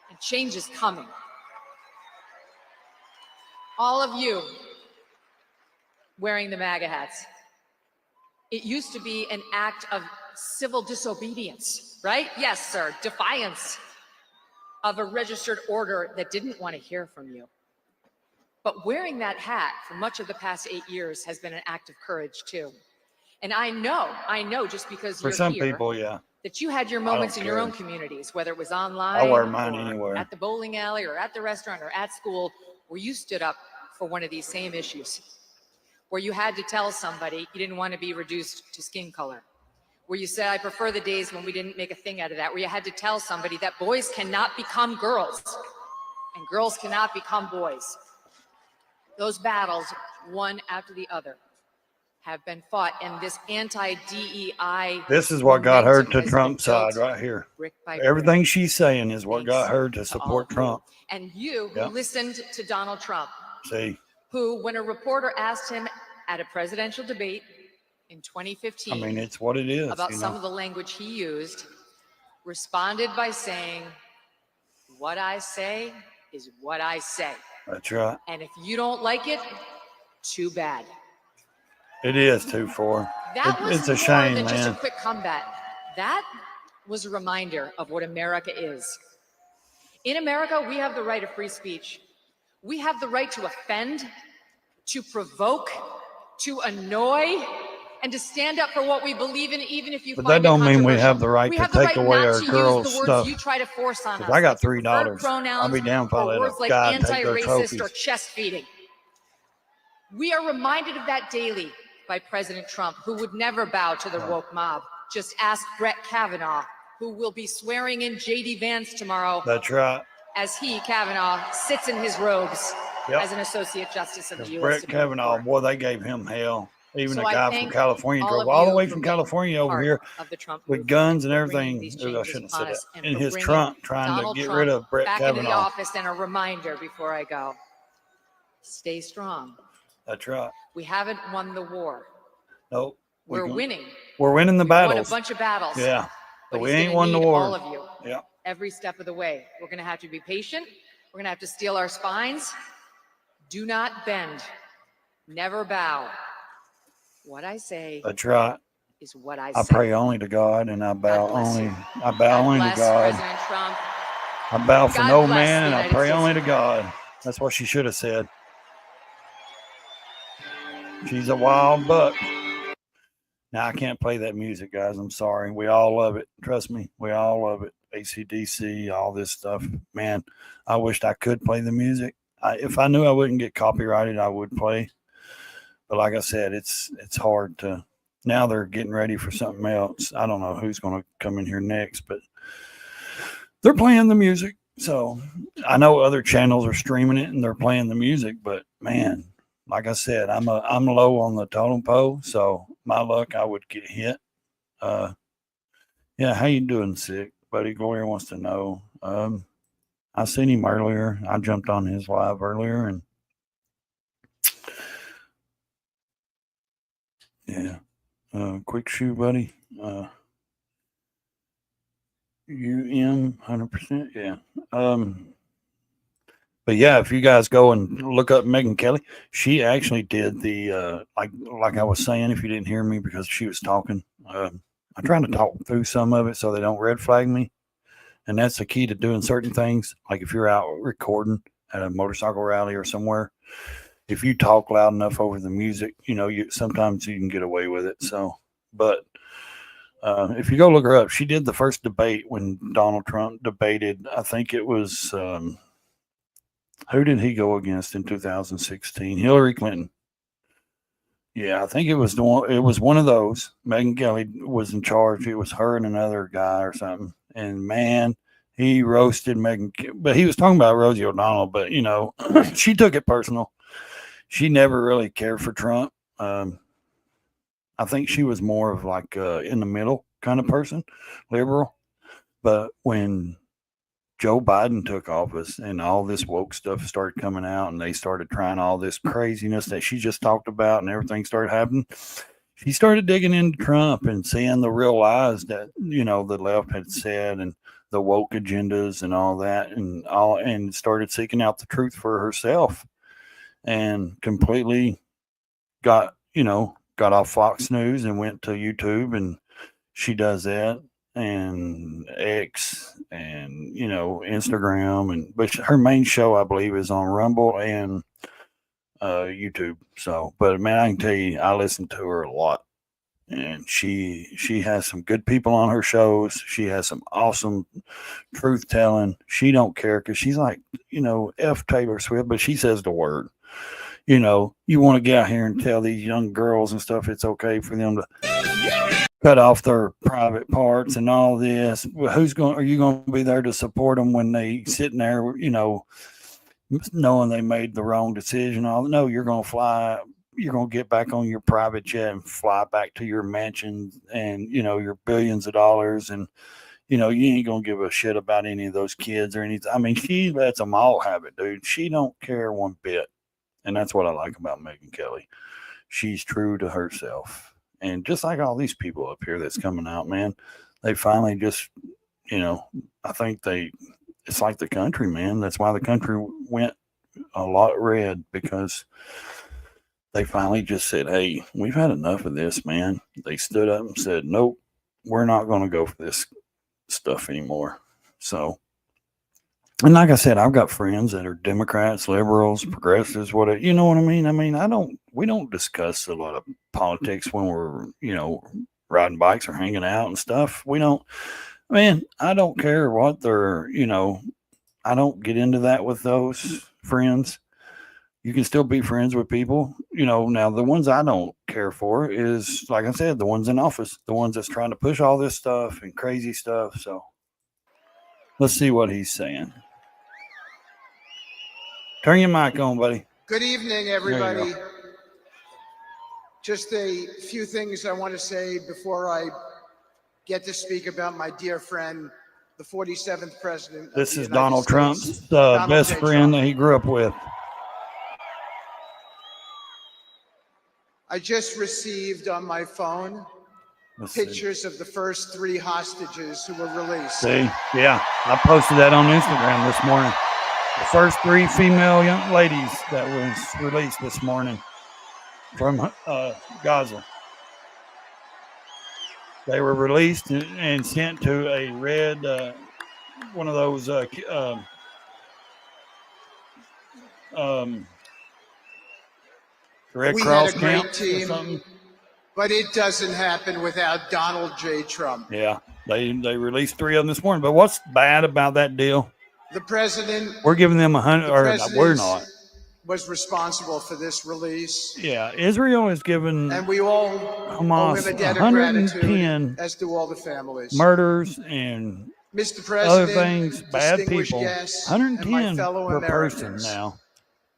And change is coming. All of you wearing the MAGA hats. It used to be an act of civil disobedience, right? Yes, sir, defiance of a registered order that didn't want to hear from you. But wearing that hat for much of the past 8 years has been an act of courage too. And I know just because For you're some here, people, yeah. that you had your don't moments in your care. own communities, whether it was online, I wear mine or anywhere. at the bowling alley, or at the restaurant, or at school, where you stood up for one of these same issues, where you had to tell somebody you didn't want to be reduced to skin color, where you said, I prefer the days when we didn't make a thing out of that, where you had to tell somebody that boys cannot become girls and girls cannot become boys. Those battles, one after the other, have been fought, and this anti-DEI. This is what got her momentum to has been Trump's side built right here. brick by Everything brick. she's saying is what got Thanks her to to all support of you. Trump. And you who Yep. listened to Donald Trump, See, who, when a reporter asked him at a presidential debate in 2015 I mean, it's what it is. about you some know? of the language he used, responded by saying, what I say is what I say. That's right. And if you don't like it, too bad. It is 2-4. That was It's a more shame, than just a man. quick comeback. That was a reminder of what America is. In America, we have the right of free speech. We have the right to offend, to provoke, to annoy, and to stand up for what we believe in, even if you But find that don't it mean we controversial. have the right We to have the take right away not our to use girls' the words stuff. you try to force on us. 'Cause I got like your $3. preferred pronouns, I'll be down if I or let a words like guy take their anti-racist trophies. or chest feeding. We are reminded of that daily by President Trump, who would never bow to the woke mob. Just ask Brett Kavanaugh, who will be swearing in J.D. Vance tomorrow That's right. as he, Kavanaugh, sits in his robes Yep. as an Associate Justice of the U.S. Brett Supreme Kavanaugh, Court. boy, they gave him hell. Even So the I guy from thank California all drove of all the you way for from being California over part here of the Trump with movement guns and and for bringing everything. these I changes shouldn't have upon said us, that. and In for his bringing trunk, trying Donald to get Trump rid of Brett back into the Kavanaugh. office. And a reminder before I go, stay strong. That's right. We haven't won the war. Nope. We're winning. We're winning the We've won a battles. bunch of battles. Yeah. But But we he's ain't gonna won the need war. all of you Yeah. every step of the way. We're going to have to be patient. We're going to have to steel our spines. Do not bend. Never bow. What I say That's right. is what I I say. pray only to God, and I bow God bless only. you. I bow God only to bless God. President Trump. I bow for God no bless man, the and I United pray States only of to God. That's what she should have said. She's a wild buck. Now, I can't play that music, guys. I'm sorry. We all love it. Trust me. We all love it. AC/DC, all this stuff. Man, I wished I could play the music. If I knew I wouldn't get copyrighted, I would play. But like I said, it's hard to. Now they're getting ready for something else. I don't know who's going to come in here next, but they're playing the music. So I know other channels are streaming it and they're playing the music, but man, like I said, I'm low on the totem pole, so my luck I would get hit. Yeah, how you doing, Sick? Buddy Gloria wants to know. I seen him earlier. I jumped on his live earlier, and yeah, quick shoe, buddy. UM 100%. Yeah. But yeah, if you guys go and look up Megyn Kelly, she actually did the like I was saying. If you didn't hear me because she was talking, I'm trying to talk through some of it so they don't red flag me, and that's the key to doing certain things. Like if you're out recording at a motorcycle rally or somewhere, if you talk loud enough over the music, sometimes you can get away with it. So, but if you go look her up, she did the first debate when Donald Trump debated. I think it was. Who did he go against in 2016? Hillary Clinton. Yeah, I think it was one of those. Megyn Kelly was in charge. It was her and another guy or something. And man, he roasted Megyn. But he was talking about Rosie O'Donnell. But she took it personal. She never really cared for Trump. I think she was more of like in the middle kind of person, liberal. But when Joe Biden took office and all this woke stuff started coming out and they started trying all this craziness that she just talked about and everything started happening, she started digging into Trump and seeing the real lies that, the left had said and the woke agendas and all that and started seeking out the truth for herself and completely got off Fox News and went to YouTube, and she does that. And X and Instagram, but her main show I believe is on Rumble and YouTube. So, but man, I can tell you, I listen to her a lot, and she has some good people on her shows. She has some awesome truth telling. She don't care because she's like F Taylor Swift, but she says the word. You want to get out here and tell these young girls and stuff it's okay for them to cut off their private parts and all this. Are you going to be there to support them when they sitting there, knowing they made the wrong decision? No, you're going to fly. You're going to get back on your private jet and fly back to your mansion and, your billions of dollars. And, you ain't going to give a shit about any of those kids or anything. I mean, she lets them all have it, dude. She don't care one bit. And that's what I like about Megyn Kelly. She's true to herself. And just like all these people up here that's coming out, man, they finally just, I think it's like the country, man. That's why the country went a lot red, because they finally just said, hey, we've had enough of this, man. They stood up and said, nope, we're not going to go for this stuff anymore. So, and like I said, I've got friends that are Democrats, liberals, progressives, whatever. You know what I mean? We don't discuss a lot of politics when we're, riding bikes or hanging out and stuff. We don't, man, I don't care what they're, I don't get into that with those friends. You can still be friends with people, now the ones I don't care for is, like I said, the ones in office, the ones that's trying to push all this stuff and crazy stuff. So let's see what he's saying. Turn your mic on, buddy. Good evening, There you everybody. go. Just a few things I want to say before I get to speak about my dear friend, the 47th president of This the is United Donald States, Trump's Donald best J. friend Trump. that he grew up with. I just received on my phone Let's see. pictures of the first 3 hostages who were released. See? Yeah, I posted that on Instagram this morning. The first 3 female young ladies that was released this morning from Gaza. They were released and sent to a red, one of those Red We Cross had a great camps or team, something. but it doesn't happen without Donald J. Trump. Yeah, they released 3 of them this morning. But what's bad about that deal? The president, We're giving them 100, the or president we're not. was responsible for this release. Yeah, Israel has given And we all owe Hamas him a debt of 110 gratitude, as do all the families. murders and Mr. other President, things, bad distinguished people. guests, and my 110 fellow per person Americans. now.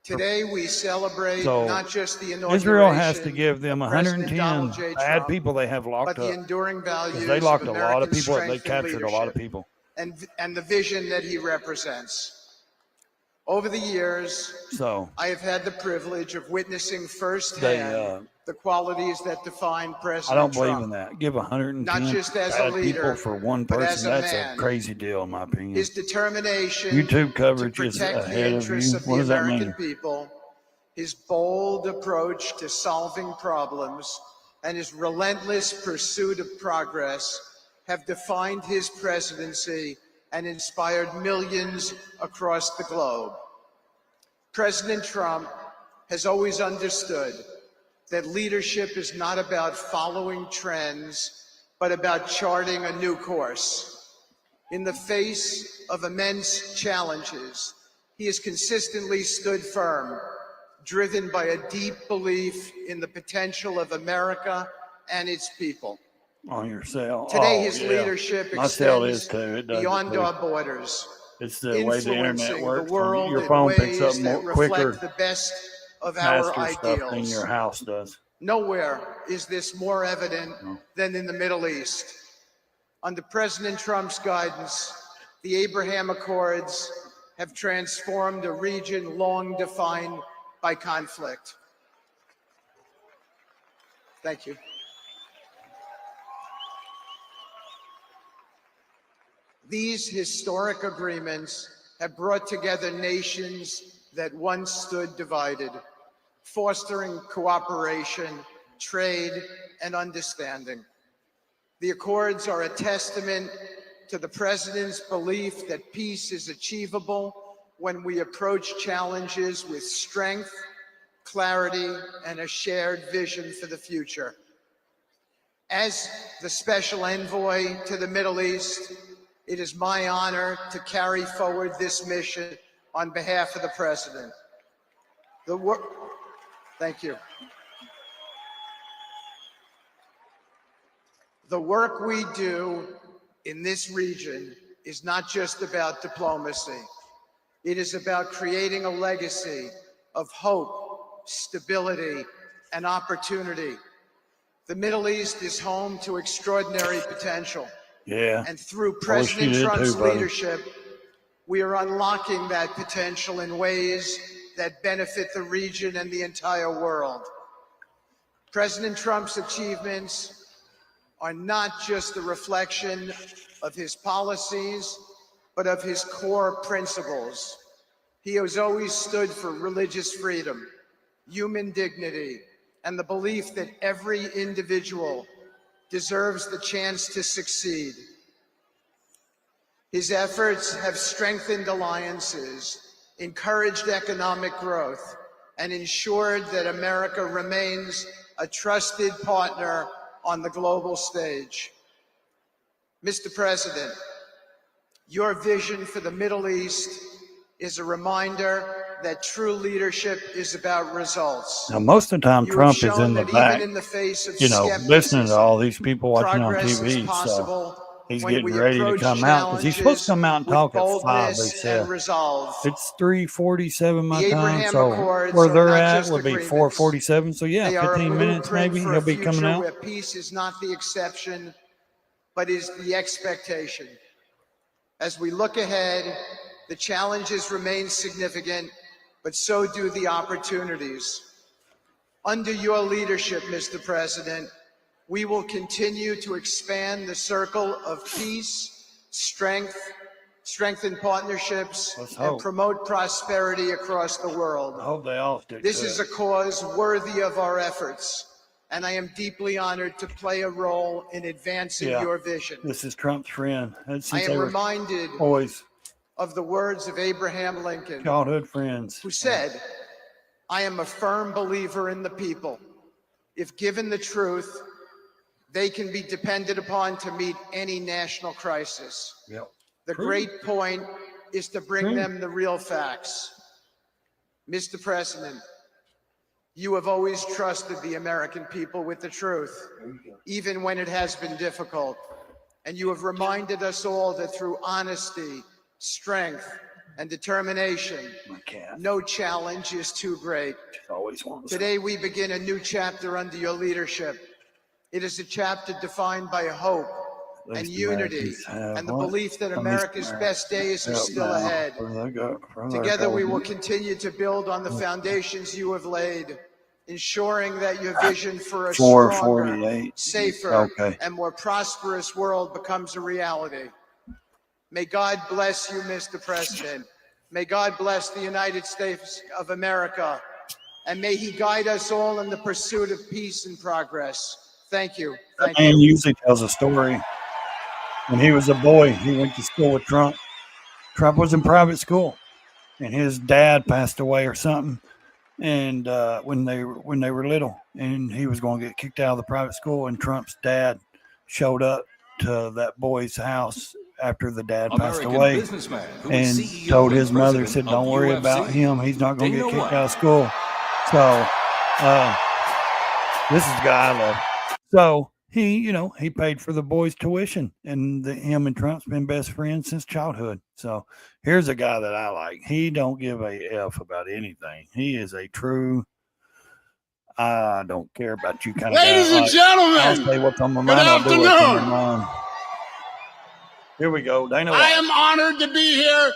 Today we celebrate So, not just the inauguration Israel has to give them of President 110 Donald J. bad Trump, people they have but locked the up. enduring values Because they locked of a lot of American people up. They strength and captured a lot of leadership people. and the vision that he represents. Over the years, So I have had the privilege of witnessing they, firsthand the qualities that define President I don't believe Trump. in that. Give 110 Not just as a bad leader, people for one but as person. a That's a man. crazy deal, in my opinion. His determination YouTube coverage to is protect the ahead of interests you. of What the does that American mean? people, his bold approach to solving problems, and his relentless pursuit of progress have defined his presidency and inspired millions across the globe. President Trump has always understood that leadership is not about following trends, but about charting a new course. In the face of immense challenges, he has consistently stood firm, driven by a deep belief in the potential of America and its people. On your cell. Today, Oh, his yeah. leadership My cell extends is too. It does. beyond our borders, It's the way the internet influencing works. the world Your in phone picks up ways more that quicker, reflect the best of our faster stuff than ideals. your house does. Nowhere is this more evident than in the Middle East. Under President Trump's guidance, the Abraham Accords have transformed a region long defined by conflict. Thank you. These historic agreements have brought together nations that once stood divided, fostering cooperation, trade, and understanding. The accords are a testament to the president's belief that peace is achievable when we approach challenges with strength, clarity, and a shared vision for the future. As the special envoy to the Middle East, it is my honor to carry forward this mission on behalf of the president. Thank you. The work we do in this region is not just about diplomacy. It is about creating a legacy of hope, stability, and opportunity. The Middle East is home to extraordinary potential. Yeah. And through I wish you President did Trump's too, buddy. leadership, we are unlocking that potential in ways that benefit the region and the entire world. President Trump's achievements are not just a reflection of his policies, but of his core principles. He has always stood for religious freedom, human dignity, and the belief that every individual deserves the chance to succeed. His efforts have strengthened alliances, encouraged economic growth, and ensured that America remains a trusted partner on the global stage. Mr. President, your vision for the Middle East is a reminder that true leadership is about results. Now, most of the time, You have Trump is shown in the that back, even in the face of listening to skepticism, all these people watching on progress is TV. So possible he's when getting we ready to approach come out because he's supposed to come out and challenges talk with at 5, they boldness said. and resolve. It's 3:47 my The time, Abraham so Accords where are they're not at just will be agreements. 4:47. So yeah, They are a 15 minutes blueprint maybe for he'll a be coming future out. where peace is not the exception, but is the expectation. As we look ahead, the challenges remain significant, but so do the opportunities. Under your leadership, Mr. President, we will continue to expand the circle of peace, strengthen partnerships, Let's and hope. promote prosperity across the world. I hope they all stick This to is it. a cause worthy of our efforts, and I am deeply honored to play a role in advancing Yeah. your vision. This is Trump's friend. And I since am they were reminded always of the words of Abraham Lincoln, childhood friends. who said, "I am a firm believer in the people. If given the truth, they can be depended upon to meet any national crisis. Yep. The True. great point is to bring True. them the real facts." Mr. President, you have always trusted the American people with the truth, even when it has been difficult. And you have reminded us all that through honesty, strength, and determination, My cat no challenge is too great. always wants. Today, we begin a new chapter under your leadership. It is a chapter defined by hope At and least unity, Americans have and the what? belief that At least America's Americans best days are have still now. ahead. Where they go- where they Together, we go. will continue to build on the foundations you have laid, ensuring that your vision for a 4:48. stronger, safer, Okay. and more prosperous world becomes a reality. May God bless you, Mr. President. May God bless the United States of America, and may he guide us all in the pursuit of peace and progress. Thank you. Thank Man you. usually tells a story. When he was a boy, he went to school with Trump. Trump was in private school, and his dad passed away or something. And when they were little, and he was going to get kicked out of the private school, and Trump's dad showed up to that boy's house after the dad passed American away, businessman who and is CEO told and his mother, president said, of "Don't worry UFC, about him. He's not going to Dana get kicked White." out of school." So this is the guy I love. So he paid for the boy's tuition, and him and Trump's been best friends since childhood. So here's a guy that I like. He don't give a F about anything. He is a true, I don't care about you kind of guy. Ladies and I'll gentlemen, say what's on my good mind. I'll do what's on my afternoon. mind. Here we go. Dana I White, am honored to be here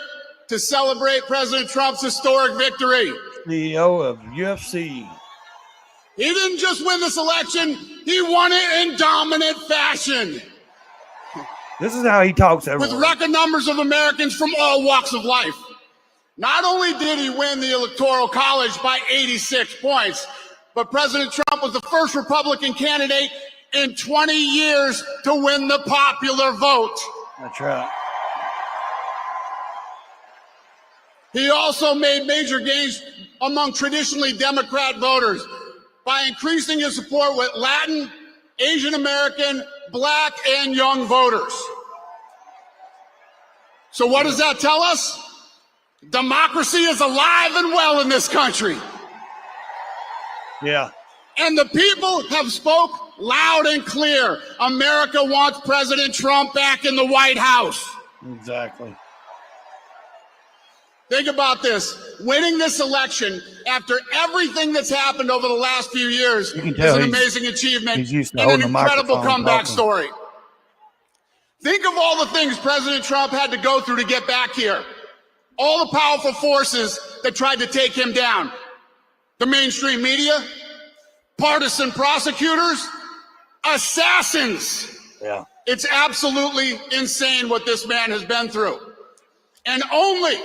to celebrate President Trump's historic victory. CEO of UFC. He didn't just win this election, he won it in dominant fashion This is how he talks with everywhere. record numbers of Americans from all walks of life. Not only did he win the Electoral College by 86 points, but President Trump was the first Republican candidate in 20 years to win the popular vote. That's right. He also made major gains among traditionally Democrat voters by increasing his support with Latin, Asian American, Black, and young voters. So what does that tell us? Democracy is alive and well in this country. Yeah. And the people have spoke loud and clear. America wants President Trump back in the White House. Exactly. Think about this. Winning this election after everything that's happened over the last few years You can is tell an he's- amazing achievement he's used to and an holding the incredible microphone comeback talking. story. Think of all the things President Trump had to go through to get back here. All the powerful forces that tried to take him down. The mainstream media, partisan prosecutors, assassins. Yeah. It's absolutely insane what this man has been through. And only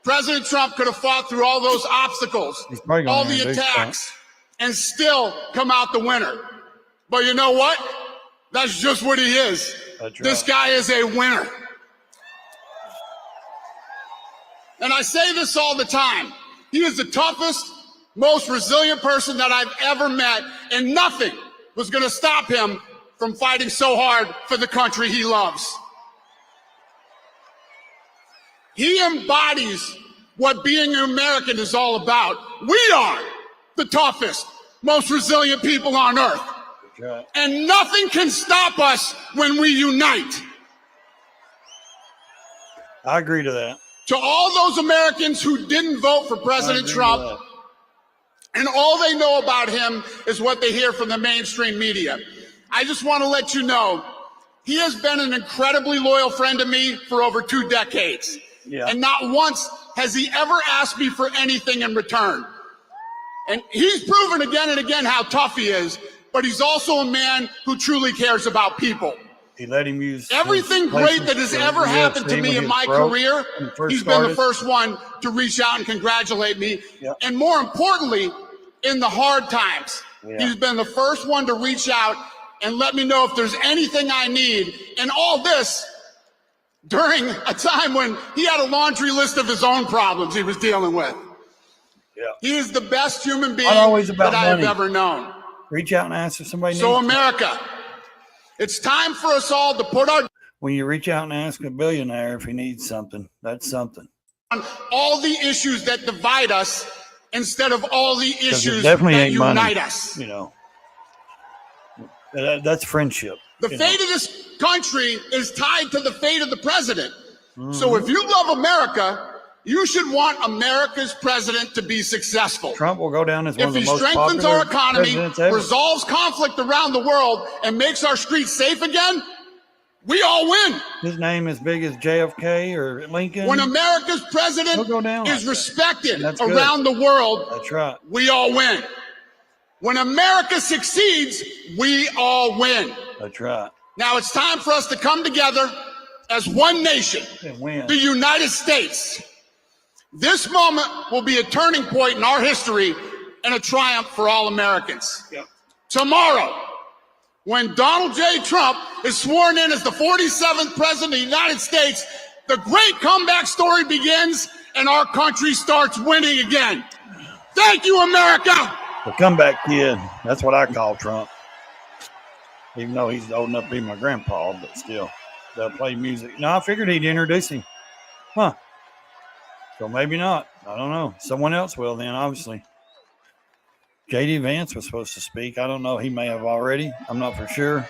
President Trump could have fought through all those obstacles, He's probably gonna all win the big attacks, and still come out the winner. But you know what? That's just what he is. That's This right. guy is a winner. And I say this all the time. He is the toughest, most resilient person that I've ever met, and nothing was going to stop him from fighting so hard for the country he loves. He embodies what being an American is all about. We are the toughest, most resilient people on earth. Right. And nothing can stop us when we unite. I agree to that. To all those Americans who didn't vote for President Trump, and all they know about him is what they hear from the mainstream media, I just want to let you know, he has been an incredibly loyal friend to me for over 2 decades. Yeah. And not once has he ever asked me for anything in return. And he's proven again and again how tough he is, but he's also a man who truly cares about people. He let him use everything great that has ever happened to me in my career. He's been the first one to reach out and congratulate me. Yep. And more importantly, in the hard times, he's been the first one to reach out and let me know if there's anything I need. And all this during a time when he had a laundry list of his own problems he was dealing with. Yeah. He is the best human being always about that I have money. ever known. Reach out and ask if somebody So needs America, it's time for us all to put our when you reach out and ask a billionaire if he needs something, that's something. on all the issues that divide us instead of all the 'Cause it issues definitely that ain't unite money, us. you know. That's friendship. The you fate know. of this country is tied to the fate of the president. Mm-hmm. So if you love America, you should want America's president to be successful. Trump will go down as one If of the he most strengthens popular our economy, presidents ever. resolves conflict around the world, and makes our streets safe again, we all win. His name as big as JFK or Lincoln. When America's He'll president go down like is that. respected And that's good. around the world, That's right. we all win. When America succeeds, we all win. That's right. Now it's time for us to come together as one nation, And win. the United States. This moment will be a turning point in our history and a triumph for all Americans. Yep. Tomorrow, when Donald J. Trump is sworn in as the 47th president of the United States, the great comeback story begins and our country starts winning again. Thank you, America. The comeback kid. That's what I call Trump. Even though he's old enough to be my grandpa, but still, they'll play music. No, I figured he'd introduce him. Huh. So maybe not. I don't know. Someone else will then, obviously. J.D. Vance was supposed to speak. I don't know. He may have already. I'm not for sure.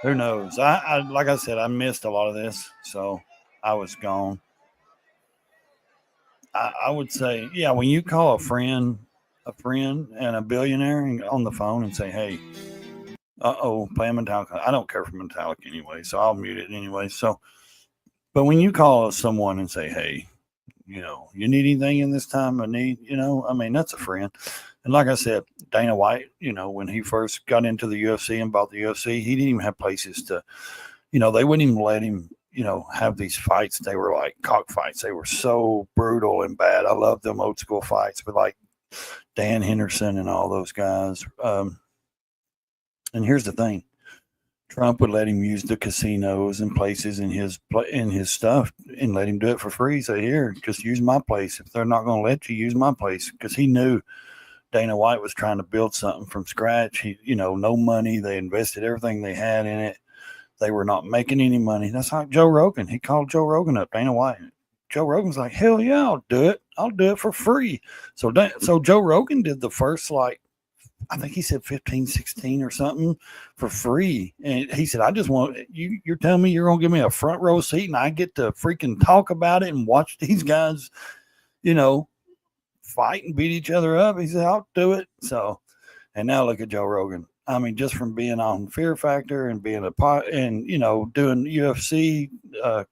Who knows? I like I said, I missed a lot of this, so I was gone. I would say, yeah, when you call a friend and a billionaire on the phone and say, hey, play Metallica. I don't care for Metallica anyway, so I'll mute it anyway. So, but when you call someone and say, hey, you know, you need anything in this time of need, you know, I mean, that's a friend. And like I said, Dana White, you know, when he first got into the UFC and bought the UFC, he didn't even have places to, you know, they wouldn't even let him, you know, have these fights. They were like cockfights. They were so brutal and bad. I love them old school fights with like Dan Henderson and all those guys. And here's the thing. Trump would let him use the casinos and places in his stuff and let him do it for free. Say, here, just use my place. If they're not going to let you use my place, because he knew Dana White was trying to build something from scratch. He, you know, no money. They invested everything they had in it. They were not making any money. That's like Joe Rogan. He called Joe Rogan up, Dana White. Joe Rogan's like, hell yeah, I'll do it. I'll do it for free. So Joe Rogan did the first, like, I think he said 15, 16 or something for free. And he said, I just want you're telling me you're going to give me a front row seat and I get to freaking talk about it and watch these guys, you know, fight and beat each other up. He said, I'll do it. So, and now look at Joe Rogan. I mean, just from being on Fear Factor and being and, you know, doing UFC,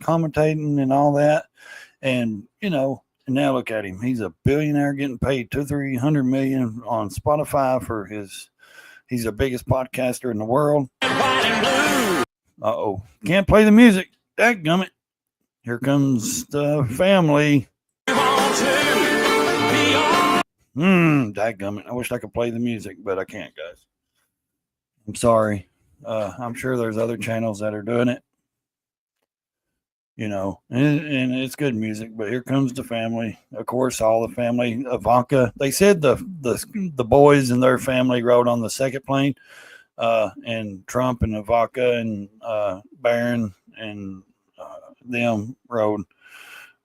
commentating and all that. And, you know, and now look at him. He's a billionaire getting paid $200-300 million on Spotify for he's the biggest podcaster in the world. Uh-oh. Can't play the music. Dadgummit. Here comes the family. Dadgummit. I wish I could play the music, but I can't, guys. I'm sorry. I'm sure there's other channels that are doing it. you know, and it's good music. But here comes the family. Of course, all the family. Ivanka. They said the boys and their family rode on the second plane, and Trump and Ivanka and Barron and them rode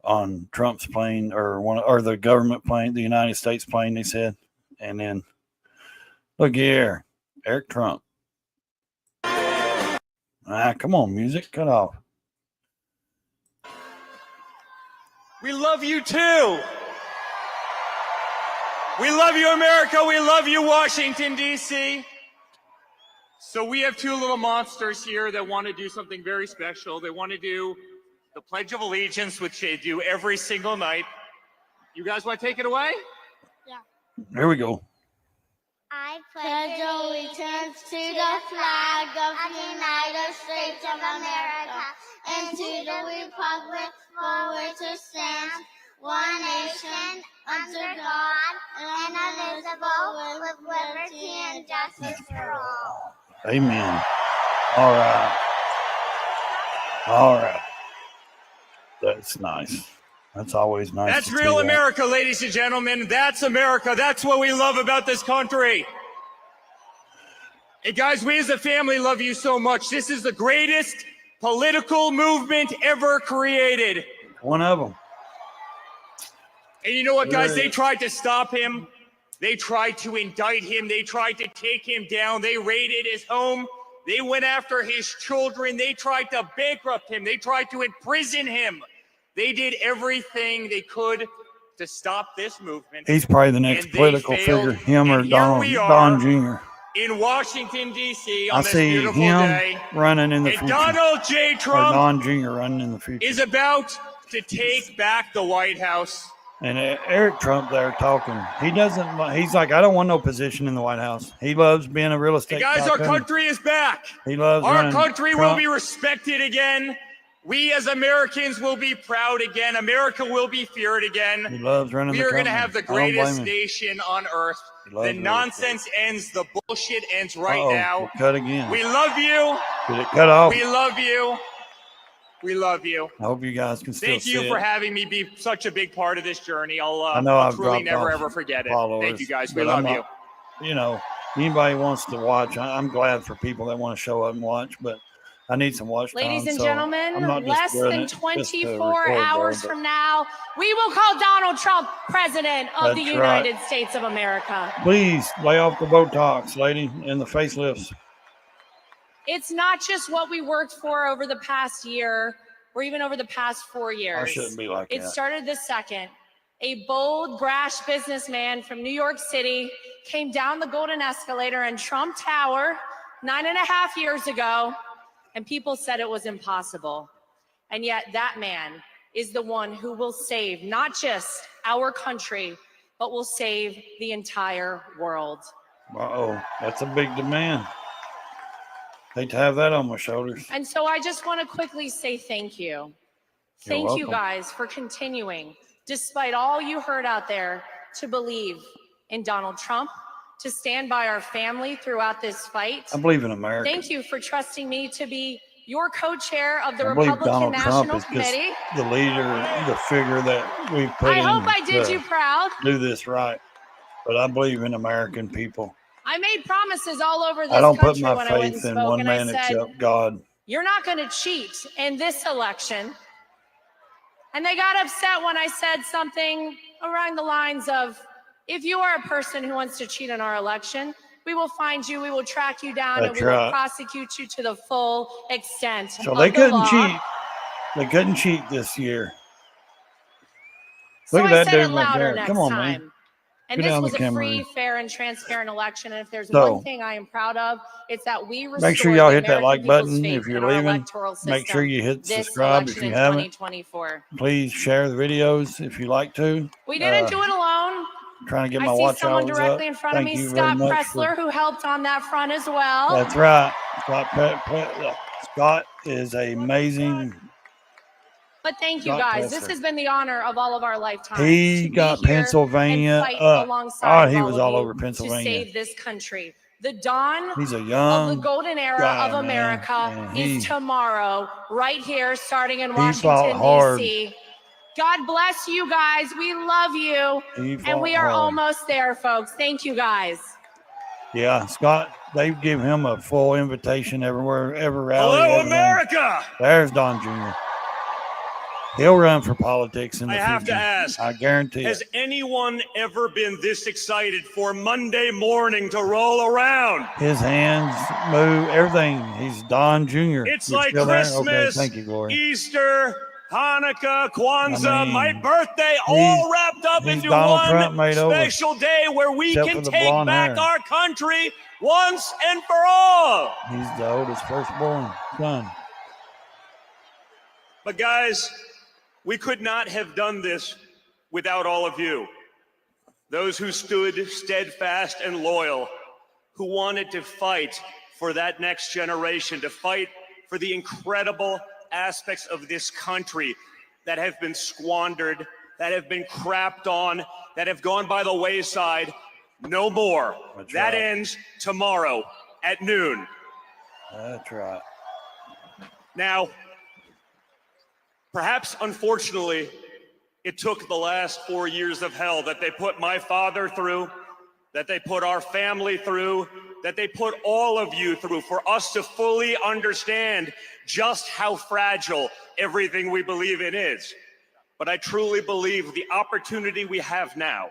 on Trump's plane or the government plane, the United States plane. They said, and then look here, Eric Trump. Come on, music, cut off. We love you too. We love you, America. We love you, Washington, D.C. So we have two little monsters here that want to do something very special. They want to do the Pledge of Allegiance, which they do every single night. You guys want to take it away? Here we go. I pledge allegiance to the flag of the United States of America and to the republic for which it stands, one nation, under God, indivisible, with liberty and justice for all. Amen. All right. All right. That's nice. That's always nice. That's to real see that. America, ladies and gentlemen. That's America. That's what we love about this country. And guys, we as a family love you so much. This is the greatest political movement ever created. One of them. And you know what, guys? They tried to stop him. They tried to indict him. They tried to take him down. They raided his home. They went after his children. They tried to bankrupt him. They tried to imprison him. They did everything they could to stop this movement. He's probably the next And they political failed. figure, him or And here we are Don Jr. In Washington, D.C. I on this see beautiful him day. running in the And future. Donald J. Or Trump Don Jr. running in the future. is about to take back the White House. And Eric Trump there talking. He doesn't. He's like, I don't want no position in the White House. He loves being a real estate. And guys, our tycoon. country is back. He loves Our running country will Trump. be respected again. We as Americans will be proud again. America will be feared again. He loves running We the are going to company. have the I don't blame greatest him. nation on earth. He loves The real nonsense ends. The bullshit ends right Uh-oh, now. it cut again. We love you. Did it cut off? We love you. We love you. I hope you guys can still Thank you see for it. having me be such a big part of this journey. I know I'll I've truly dropped never off ever forget it. followers, Thank you guys. We but love I'm you. not- You know, anybody wants to watch, I'm glad for people that want to show up and watch, but I need some watch time. Ladies and so I'm gentlemen, not just less doing than it just to 24 record, hours though, but from now, we will call Donald Trump President of the That's United right. States of America. Please lay off the Botox, lady, and the facelifts. It's not just what we worked for over the past year or even over the past 4 years. I shouldn't be like It that. started the second. A bold, brash businessman from New York City came down the golden escalator in Trump Tower 9.5 years ago, and people said it was impossible. And yet that man is the one who will save not just our country, but will save the entire world. Uh-oh, that's a big demand. Hate to have that on my shoulders. And so I just want to quickly say thank you. Thank you welcome. guys for continuing, despite all you heard out there, to believe in Donald Trump, to stand by our family throughout this fight. I believe in America. Thank you for trusting me to be your co-chair of the I believe Republican Donald National Trump is just Committee. the leader, the figure that we've put I hope in I did to you proud. do this right. But I believe in American people. I made promises all over this I don't country put my when I went and faith in spoke, one and I man said, except God. you're not going to cheat in this election. And they got upset when I said something around the lines of, if you are a person who wants to cheat in our election, we will find you, we will track you down, and That's we will right. prosecute you to the full extent So of they the couldn't law. cheat. They couldn't cheat this year. So Look I at that said it dude right louder there. next Come on, time. man. And Go this down was the a camera. free, fair, and transparent election. And if there's So, one thing I am proud of, it's that we restored Make sure y'all the hit that American like people's button faith if you're in our leaving. electoral Make sure system you hit this subscribe if election you in haven't. 2024. Please share the videos if you like to. We didn't Uh, do it alone. Trying to get I my see watch someone hours directly up. in front of Thank me, you very Scott much Pressler, who helped on that front as well. That's right. Scott is amazing. But thank you Scott guys. This Pressler. has been the honor of all of our lifetimes. He to be got here Pennsylvania and fight up. alongside Oh, he of was of all you over Pennsylvania. to save this country. The dawn He's a of the young golden era guy, of man, America and he is tomorrow, right here, starting in fought Washington, hard. D.C. God bless you guys. We love you. He And fought we are hard. almost there, folks. Thank you, guys. Yeah, Scott, they give him a full invitation everywhere, every rally. Hello, everything. America! There's Don Jr. He'll run for politics in the I future. have to ask, I guarantee has it. anyone ever been this excited for Monday morning to roll around? His hands move, everything. He's Don Jr. It's You're like still there? Christmas, Okay, thank you, Gloria. Easter, Hanukkah, Kwanzaa, I mean, my birthday, all wrapped up he's into Donald one Trump made over, special day where we except can for the take blonde back hair. our country once and for all. He's the oldest firstborn son. But guys, we could not have done this without all of you. Those who stood steadfast and loyal, who wanted to fight for that next generation, to fight for the incredible aspects of this country that have been squandered, that have been crapped on, that have gone by the wayside. No more. That's That right. ends tomorrow at noon. That's right. Now, perhaps unfortunately, it took the last 4 years of hell that they put my father through, that they put our family through, that they put all of you through for us to fully understand just how fragile everything we believe in is. But I truly believe the opportunity we have now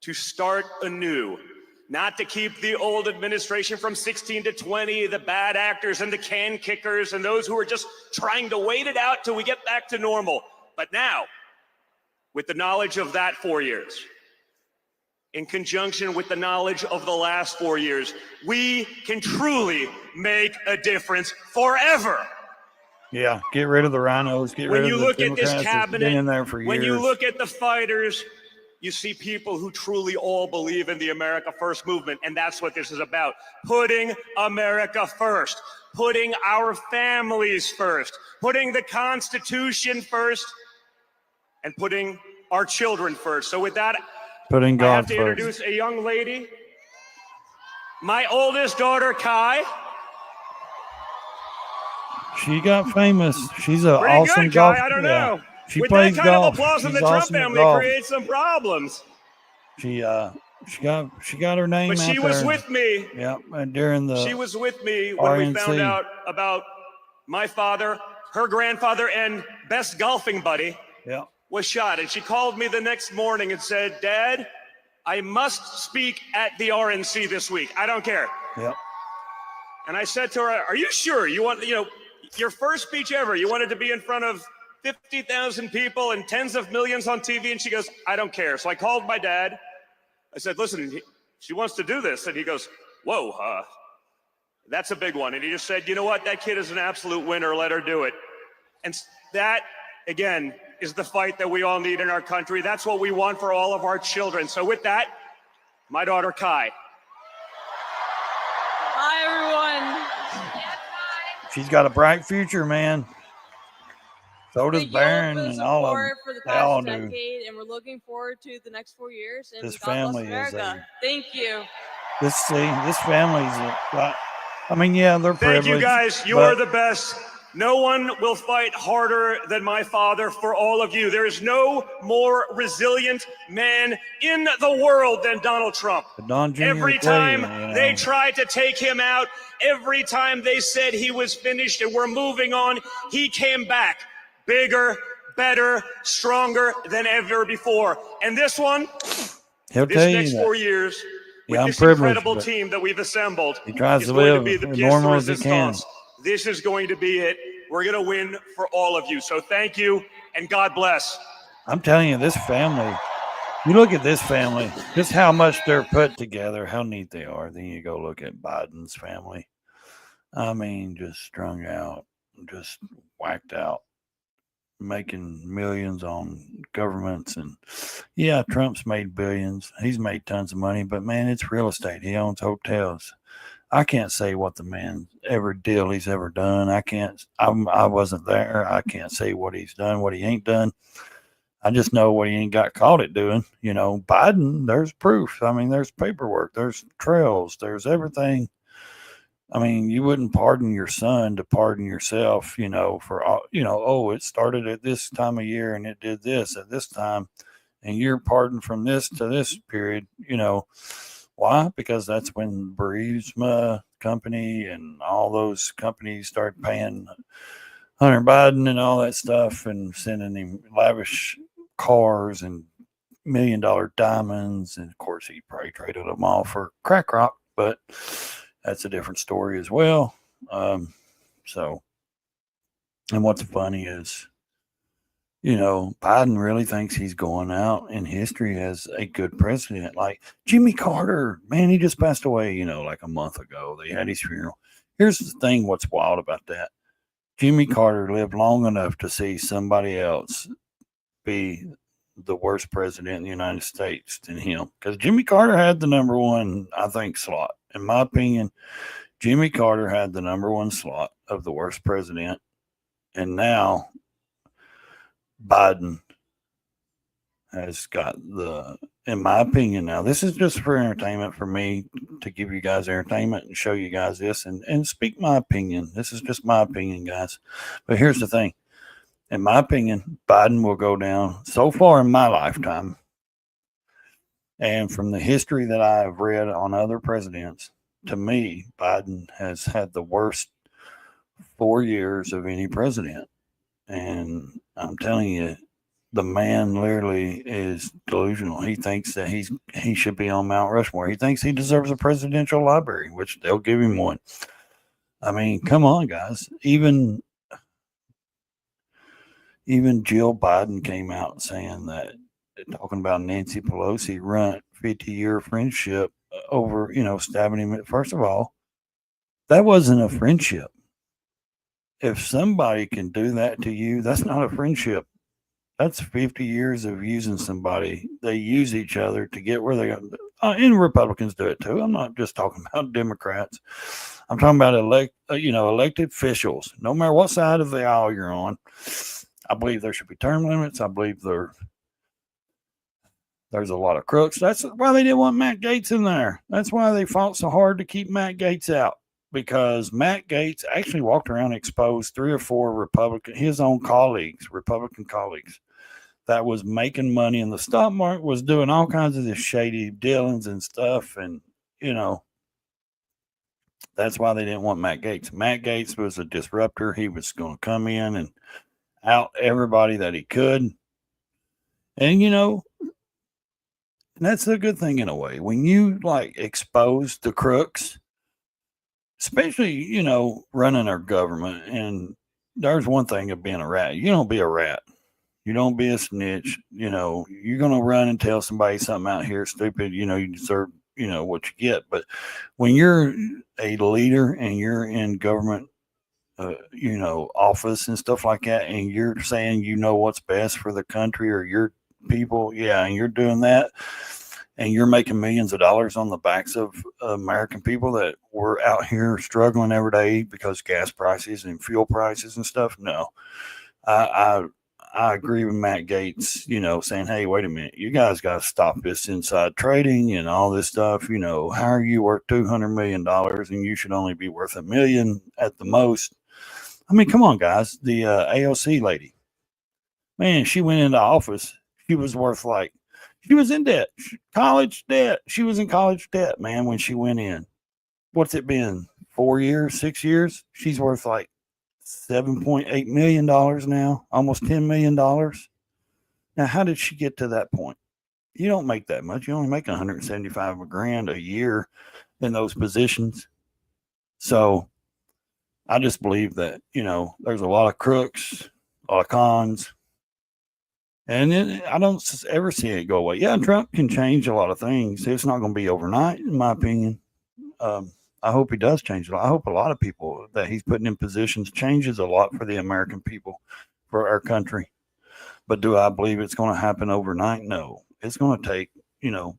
to start anew, not to keep the old administration from 16 to 20, the bad actors and the can kickers and those who are just trying to wait it out till we get back to normal. But now, with the knowledge of that 4 years, in conjunction with the knowledge of the last 4 years, we can truly make a difference forever. Yeah, get rid of the rhinos. Get When rid you of the look at this Democrats that's been cabinet, in there for years. when you look at the fighters, you see people who truly all believe in the America First movement, and that's what this is about. Putting America first, putting our families first, putting the Constitution first, and putting our children first. So with that, Putting I have God to first. introduce a young lady, my oldest daughter, Kai. She got famous. She's an Pretty awesome good, golf. Kai. I don't yeah. know. She With plays that kind golf. of applause in She's the Trump awesome at family golf. creates some problems. She got her name But out she was there. with me. Yeah, and during the She was with me when we found RNC. out about my father, her grandfather, and best golfing buddy Yeah. was shot. And she called me the next morning and said, "Dad, I must speak at the RNC this week. I don't care." Yep. And I said to her, "Are you sure you want, your first speech ever, you wanted to be in front of 50,000 people and tens of millions on TV?" And she goes, "I don't care." So I called my dad. I said, "Listen, she wants to do this." And he goes, "Whoa, that's a big one." And he just said, "You know what? That kid is an absolute winner. Let her do it." And that, again, is the fight that we all need in our country. That's what we want for all of our children. So with that, my daughter, Kai. Hi, everyone. She's got a bright future, man. So does Thank you all Barron for the and all of support them. for the They all past do. decade, and we're looking forward to the next 4 years. And This God bless family is America. Thank you. This family's I mean, yeah, they're Thank privileged. you, guys. You but are the best. No one will fight harder than my father for all of you. There is no more resilient man in the world than Donald Trump. Don Jr. Every will tell you, time they tried to take him out, every time they said he was finished and we're moving on, he came back bigger, better, stronger than ever before. And this one, He'll this tell you next that. 4 years, with Yeah, I'm this privileged, incredible but team that we've assembled, he tries is to going to live be the as pièce de normal as he can. résistance. This is going to be it. We're going to win for all of you. So thank you, and God bless. I'm telling you, this family, you look at this family, just how much they're put together, how neat they are. Then you go look at Biden's family. I mean, just strung out, just whacked out, making millions on governments. And yeah, Trump's made billions. He's made tons of money, but man, it's real estate. He owns hotels. I can't say what the man deal he's ever done. I wasn't there. I can't say what he's done, what he ain't done. I just know what he ain't got caught at doing. You know, Biden, there's proof. I mean, there's paperwork, there's trails, there's everything. I mean, you wouldn't pardon your son to pardon yourself, you know, for all, you know, oh, it started at this time of year and it did this at this time, and you're pardoned from this to this period, you know. Why? Because that's when Burisma Company and all those companies started paying Hunter Biden and all that stuff and sending him lavish cars and $1 million diamonds. And of course, he probably traded them all for crack rock, but that's a different story as well. So, and what's funny is, you know, Biden really thinks he's going out in history as a good president. Like Jimmy Carter, man, he just passed away, you know, like a month ago. They had his funeral. Here's the thing, what's wild about that. Jimmy Carter lived long enough to see somebody else be the worst president in the United States than him. Because Jimmy Carter had the number one, I think, slot. In my opinion, Jimmy Carter had the number one slot of the worst president. And now Biden has got the, in my opinion, now this is just for entertainment for me, to give you guys entertainment and show you guys this and speak my opinion. This is just my opinion, guys. But here's the thing. In my opinion, Biden will go down so far in my lifetime, and from the history that I have read on other presidents, to me, Biden has had the worst 4 years of any president. And I'm telling you, the man literally is delusional. He thinks that he should be on Mount Rushmore. He thinks he deserves a presidential library, which they'll give him one. I mean, come on, guys. Even Jill Biden came out saying that, talking about Nancy Pelosi run 50-year friendship over, you know, stabbing him. First of all, that wasn't a friendship. If somebody can do that to you, that's not a friendship. That's 50 years of using somebody. They use each other to get where they go. And Republicans do it too. I'm not just talking about Democrats. I'm talking about elected officials. No matter what side of the aisle you're on, I believe there should be term limits. I believe there's a lot of crooks. That's why they didn't want Matt Gaetz in there. That's why they fought so hard to keep Matt Gaetz out. Because Matt Gaetz actually walked around and exposed 3 or 4 his own colleagues, Republican colleagues, that was making money in the stock market, was doing all kinds of this shady dealings and stuff. And, you know, that's why they didn't want Matt Gaetz. Matt Gaetz was a disruptor. He was going to come in and out everybody that he could. And, you know, that's a good thing in a way. When you like expose the crooks, especially, you know, running our government. And there's one thing of being a rat. You don't be a rat. You don't be a snitch. You know, you're going to run and tell somebody something out here stupid. You know, you deserve, you know, what you get. But when you're a leader and you're in government, you know, office and stuff like that, and you're saying, you know, what's best for the country or your people. Yeah. And you're doing that. And you're making millions of dollars on the backs of American people that were out here struggling every day because gas prices and fuel prices and stuff. No, I agree with Matt Gaetz, you know, saying, hey, wait a minute, you guys got to stop this inside trading and all this stuff. You know, how are you worth $200 million and you should only be worth $1 million at the most? I mean, come on, guys. The AOC lady, man, she went into office. She was worth like, she was in debt, college debt. She was in college debt, man, when she went in. What's it been? 4 years, 6 years? She's worth like $7.8 million now, almost $10 million. Now, how did she get to that point? You don't make that much. You only make $175,000 a year in those positions. So I just believe that, you know, there's a lot of crooks, a lot of cons. And I don't ever see it go away. Yeah, Trump can change a lot of things. It's not going to be overnight, in my opinion. I hope he does change a lot. I hope a lot of people that he's putting in positions changes a lot for the American people, for our country. But do I believe it's going to happen overnight? No. It's going to take, you know,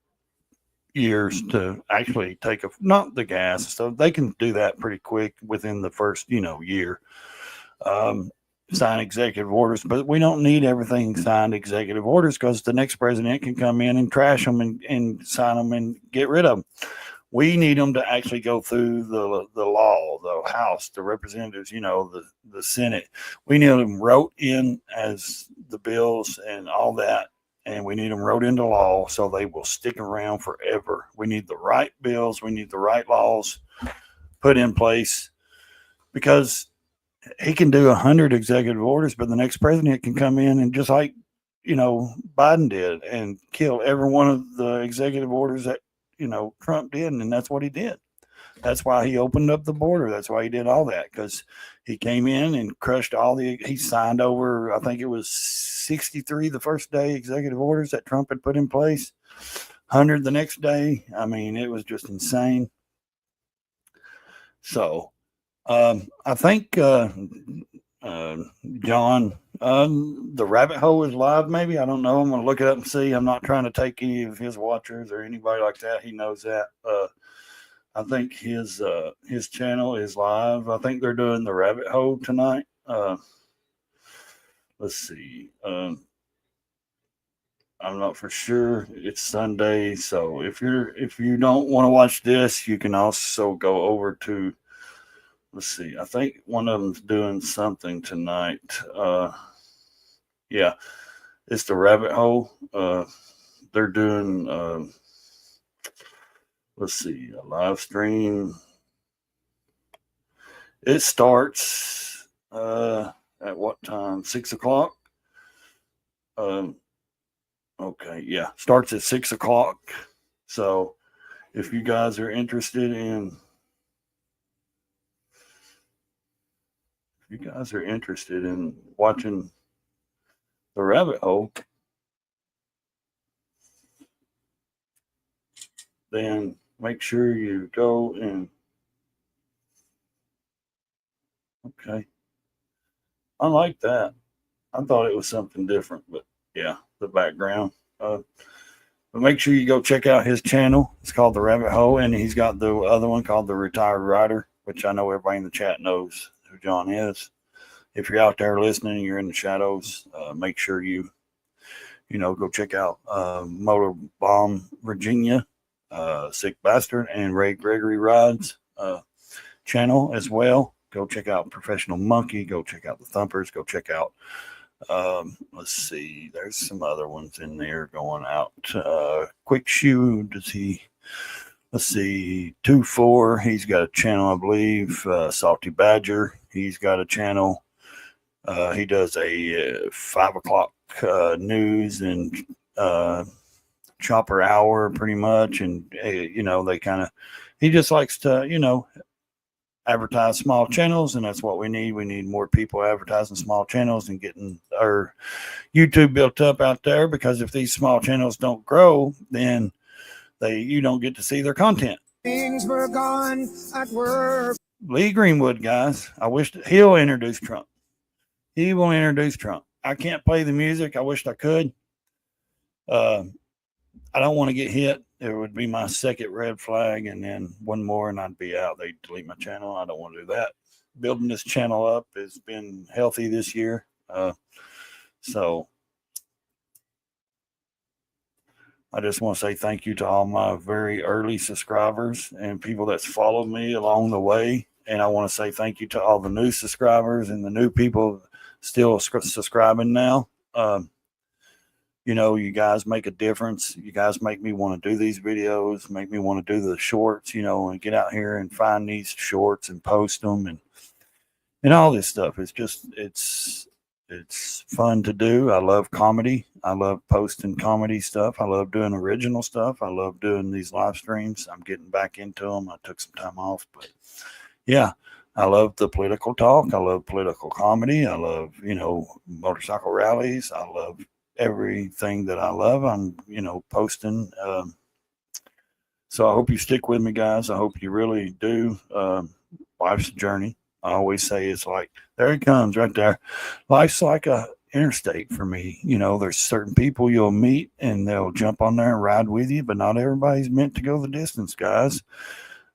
years to actually take not the gas. So they can do that pretty quick within the first, you know, year. sign executive orders, but we don't need everything signed executive orders because the next president can come in and trash them and sign them and get rid of them. We need them to actually go through the law, the House, the representatives, the Senate. We need them wrote in as the bills and all that. And we need them wrote into law so they will stick around forever. We need the right bills. We need the right laws put in place because he can do 100 executive orders, but the next president can come in and just like, Biden did and kill every one of the executive orders that, Trump did. And that's what he did. That's why he opened up the border. That's why he did all that, because he came in and crushed he signed over, I think it was 63 the first day executive orders that Trump had put in place, 100 the next day. I mean, it was just insane. So I think, John, the rabbit hole is live, maybe. I don't know. I'm going to look it up and see. I'm not trying to take any of his watchers or anybody like that. He knows that. I think his channel is live. I think they're doing the rabbit hole tonight. Let's see. I'm not for sure. It's Sunday, so if you don't want to watch this, you can also go over to. Let's see. I think one of them's doing something tonight. Yeah, it's the rabbit hole. They're doing. Let's see, a live stream. It starts at what time? 6 o'clock. Okay, yeah, starts at 6 o'clock. So, if you guys are interested in. Watching the rabbit hole, then make sure you go and okay. I like that. I thought it was something different, but yeah, the background. But make sure you go check out his channel. It's called The Rabbit Hole, and he's got the other one called The Retired Writer, which I know everybody in the chat knows who John is. If you're out there listening, you're in the shadows, make sure you go check out Motor Bomb Virginia, Sick Bastard, and Ray Gregory Rides channel as well. Go check out Professional Monkey. Go check out the Thumpers. Go check out, let's see, there's some other ones in there going out. Quick Shoe, let's see, 2-4. He's got a channel, I believe. Salty Badger, he's got a channel. He does a 5 o'clock news and chopper hour pretty much. And, he just likes to, advertise small channels. And that's what we need. We need more people advertising small channels and getting our YouTube built up out there, because if these small channels don't grow, then you don't get to see their content. Things were gone at work. Lee Greenwood, guys, I wish he'll introduce Trump. He will introduce Trump. I can't play the music. I wished I could. I don't want to get hit. It would be my second red flag, and then one more, and I'd be out. They'd delete my channel. I don't want to do that. Building this channel up has been healthy this year. So I just want to say thank you to all my very early subscribers and people that's followed me along the way. And I want to say thank you to all the new subscribers and the new people still subscribing now. You guys make a difference. You guys make me want to do these videos, make me want to do the shorts, and get out here and find these shorts and post them and all this stuff. It's just, it's fun to do. I love comedy. I love posting comedy stuff. I love doing original stuff. I love doing these live streams. I'm getting back into them. I took some time off, but yeah, I love the political talk. I love political comedy. I love, motorcycle rallies. I love everything that I love. I'm, posting. So I hope you stick with me, guys. I hope you really do. Life's a journey. I always say it's like, there it comes right there. Life's like a interstate for me. There's certain people you'll meet and they'll jump on there and ride with you, but not everybody's meant to go the distance, guys.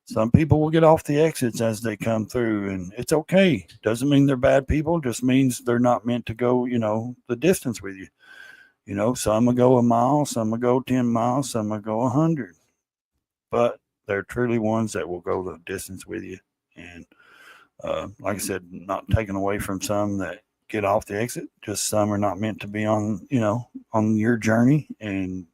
Some people will get off the exits as they come through, and it's okay. Doesn't mean they're bad people, just means they're not meant to go, the distance with you. Some will go a mile, some will go 10 miles, some will go 100. But they're truly ones that will go the distance with you. And like I said, not taken away from some that get off the exit, just some are not meant to be on your journey, and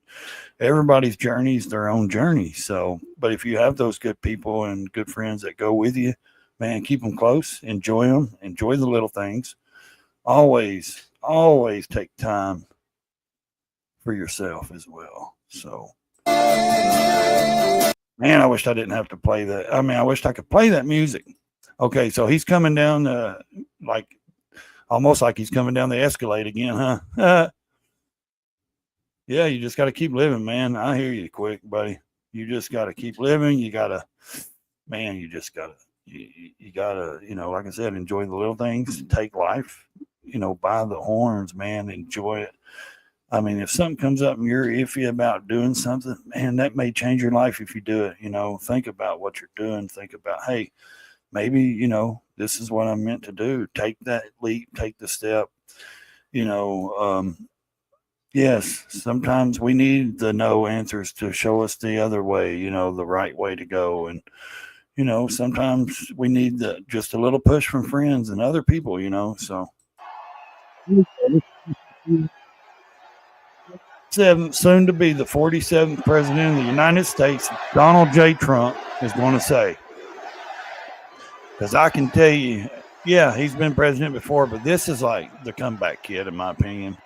everybody's journey is their own journey. So, but if you have those good people and good friends that go with you, man, keep them close, enjoy them, enjoy the little things. Always take time for yourself as well. So, man, I wish I didn't have to play that. I mean, I wish I could play that music. Okay, so he's coming down almost like he's coming down the Escalade again, huh? Yeah, you just got to keep living, man. I hear you quick, buddy. You just got to keep living. You got to, man, you just got to, you got to, like I said, enjoy the little things, take life, by the horns, man, enjoy it. I mean, if something comes up and you're iffy about doing something, man, that may change your life if you do it. Think about what you're doing. Think about, hey, maybe, this is what I'm meant to do. Take that leap, take the step. Yes, sometimes we need the no answers to show us the other way, the right way to go. And, sometimes we need just a little push from friends and other people, so. Soon to be the 47th president of the United States, Donald J. Trump, is going to say. Because I can tell you, yeah, he's been president before, but this is like the comeback kid, in my opinion.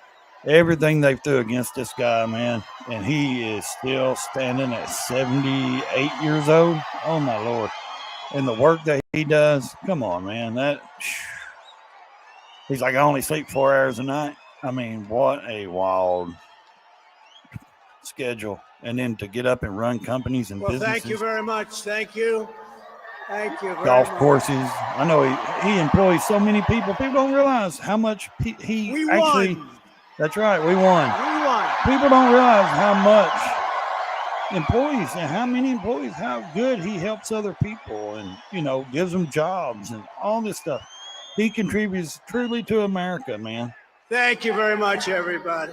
Everything they threw against this guy, man, and he is still standing at 78 years old. Oh, my Lord. And the work that he does, come on, man. He's like, I only sleep 4 hours a night. I mean, what a wild schedule. And then to get up and run companies and businesses. Thank you very much. Thank you. Thank you very Golf much. courses. I know he employs so many people. People don't realize how much he actually. Won. That's right. We won. We won. People don't realize how much employees and how many employees, how good he helps other people and, gives them jobs and all this stuff. He contributes truly to America, man. Thank you very much, everybody.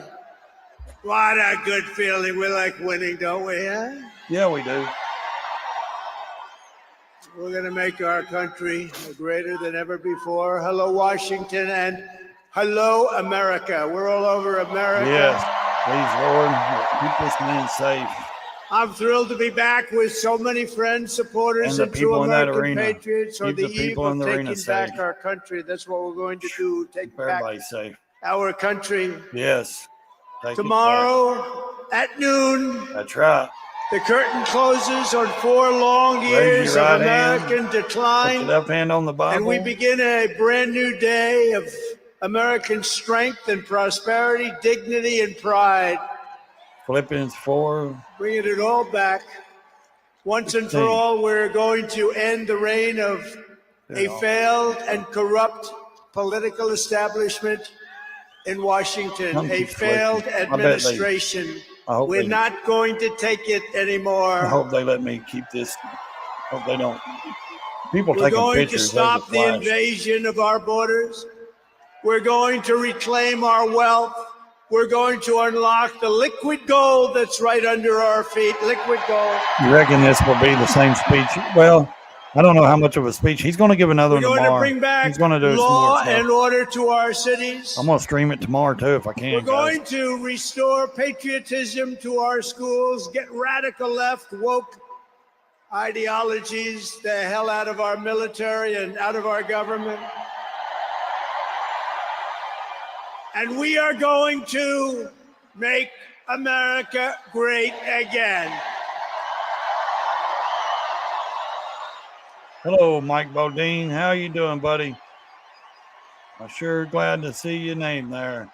What a good feeling. We like winning, don't we? Huh? Yeah, we do. We're going to make our country greater than ever before. Hello, Washington, and hello, America. We're all over America. Yes, please, Lord, keep this man safe. I'm thrilled to be back with so many friends, supporters, and true American patriots on the eve of taking back our country. That's what we're going to do, take back safe. our country. Yes. Tomorrow at noon. That's right. The curtain closes on 4 long years of American decline. Put your left hand on the Bible. And we begin a brand new day of American strength and prosperity, dignity and pride. Philippians 4. Bringing it all back. Once and for all, we're going to end the reign of a failed and corrupt political establishment in Washington, a failed administration. We're not going to take it anymore. I hope they let me keep this. Hope they don't. People We're taking going to pictures. stop the invasion of our borders. We're going to reclaim our wealth. We're going to unlock the liquid gold that's right under our feet. Liquid gold. You reckon this will be the same speech? Well, I don't know how much of a speech. He's going to give another one We're tomorrow. going to bring back He's going to do law some more and order to our cities. I'm going to stream it tomorrow too if I can. We're going to restore patriotism to our schools, get radical left, woke ideologies the hell out of our military and out of our government. And we are going to make America great again. Hello, Mike Bodine. How you doing, buddy? I'm sure glad to see your name there.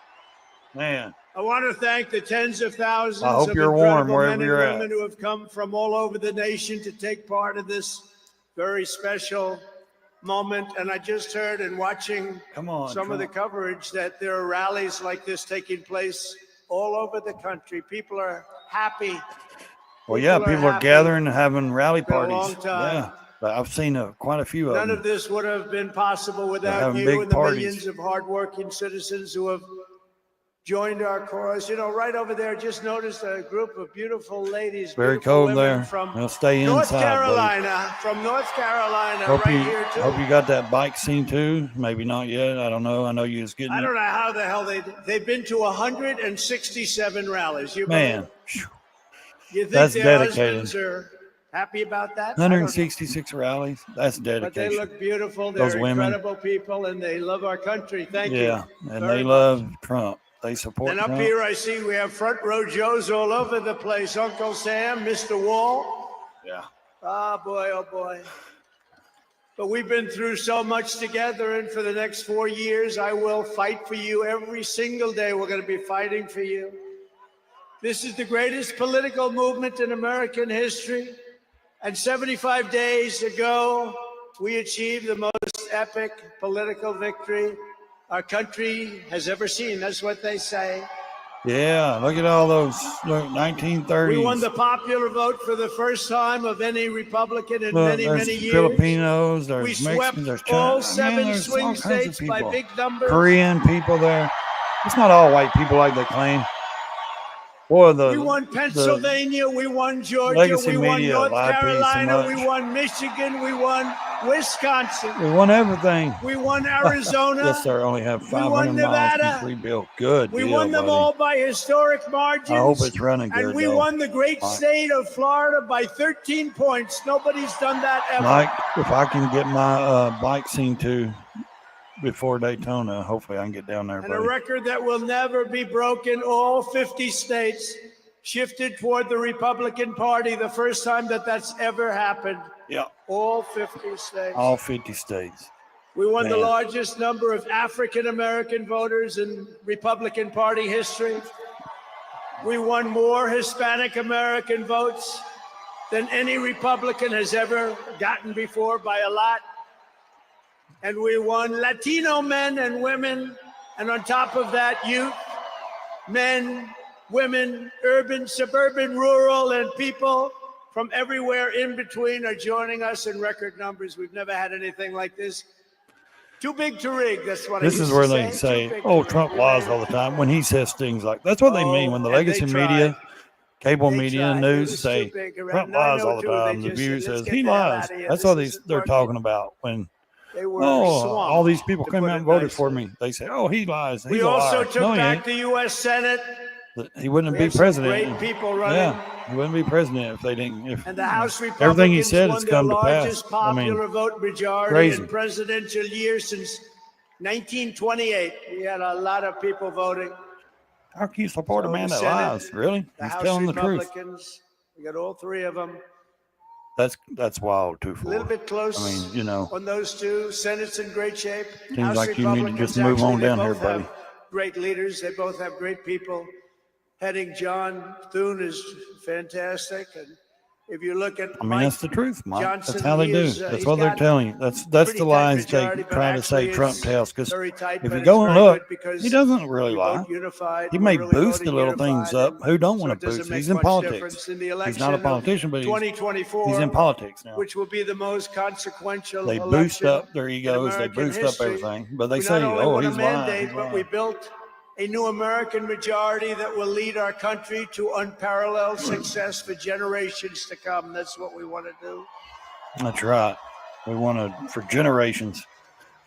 Man. I want to thank the tens of thousands I hope of you're warm incredible wherever men you're and at. women who have come from all over the nation to take part of this very special moment. And I just heard in watching some of the coverage that there are rallies like this taking place all over the country. People are happy Well, yeah, people are happy. gathering and having rally Been a parties. long time. Yeah, but I've seen quite a few of None them. of this would have been possible without having you big and the parties. millions of hardworking citizens who have joined our cause. You know, right over there, just noticed a group of beautiful ladies. Very beautiful cold women there. From They'll stay North inside, Carolina, from North Carolina, Hope right you here too. hope you got that bike scene too. Maybe not yet. I don't know. I know you was getting I it. don't know how the hell they've been to 167 rallies. You Man, believe? You think that's their dedicated. husbands are happy about that? I don't know. 166 rallies. That's But they dedication. look beautiful. Those They're women. incredible people, and they love our country. Thank Yeah, you. and very they much. love Trump. They support And up Trump. here, I see we have front row Joes all over the place. Uncle Sam, Mr. Wall. Yeah. Oh, boy, oh, boy. But we've been through so much together, and for the next 4 years, I will fight for you every single day. We're going to be fighting for you. This is the greatest political movement in American history. And 75 days ago, we achieved the most epic political victory our country has ever seen. That's what they say. Yeah, look at all those. Look, 1930s. We won the popular vote for the first time of any Republican in Look, many, there's many years. Filipinos, there's We Mexicans, swept there's all Chinese. 7 there's all swing kinds of states by people. big numbers. Korean people there. It's not all white people like they claim. Boy, We won Pennsylvania, we won Georgia, legacy we won media North lied to you so Carolina, much. we won Michigan, we won Wisconsin, we won everything. we won Arizona, Yes, sir. Only have We won 500 Nevada. miles to rebuild. Good we deal, won them buddy. all by historic margins. I hope it's running good, And we though. won the great Mike. state of Florida by 13 points. Nobody's done that ever. Mike, if I can get my bike scene to before Daytona, hopefully I can get down there, And a buddy. record that will never be broken. All 50 states shifted toward the Republican Party, the first time that that's ever happened. Yeah. All 50 states. All 50 states. We won the Man. largest number of African American voters in Republican Party history. We won more Hispanic American votes than any Republican has ever gotten before by a lot. And we won Latino men and women, and on top of that, youth, men, women, urban, suburban, rural, and people from everywhere in between are joining us in record numbers. We've never had anything like this. Too big to rig. That's what I This used is to where they Too say, big oh, to Trump rig. lies all the time when he says things like that's what they mean when the and they legacy tried. media, cable They media, tried. It news was say too big around. Trump And I lies know, all the too, time. they The just View said, "Let's says get he the hell lies. outta here. That's This what isn't they're working." talking about when They were all swamped, these people to came put out it and voted nicely. for me. They say, oh, he lies. He's We a also liar. took No, he back ain't. the U.S. Senate. He wouldn't We be had some president. great people running. Yeah, he wouldn't be president if they didn't. If And the House Republicans everything he said won has their come to pass. largest I mean, popular vote majority crazy. in presidential year since 1928. We had a lot of people voting. how can you support a So man the that Senate, lies? Really? The He's House telling the truth. Republicans, we got all three of them. That's wild too. A little bit close. I mean, you know, on those two. Senate's in great shape. Seems House like you need to just Republicans, move on actually, they down here, both have buddy. Great leaders. They both have great people. Heading John Thune is fantastic. And if you look at I mean, Mike that's the truth, Mike. Johnson, That's how they he do. is, That's he's what they're got telling you. That's pretty the tight lies they majority, but try to say actually Trump it's tells. Because very tight, if but you it's go and very look, good because he doesn't really we lie. vote unified. He We're may really boost voting the little things unified, up. Who don't so want it to doesn't boost? make He's in much politics. difference in the He's not a election of politician, but 2024, he's in politics now. which will be the most consequential They election boost up their in egos. They American boost history. up everything. But they We say, not only oh, won a he's lying. mandate, He's but we lying. built a new American majority that will lead our country to unparalleled success for generations to come. That's what we want to do. That's right. We want to, for generations.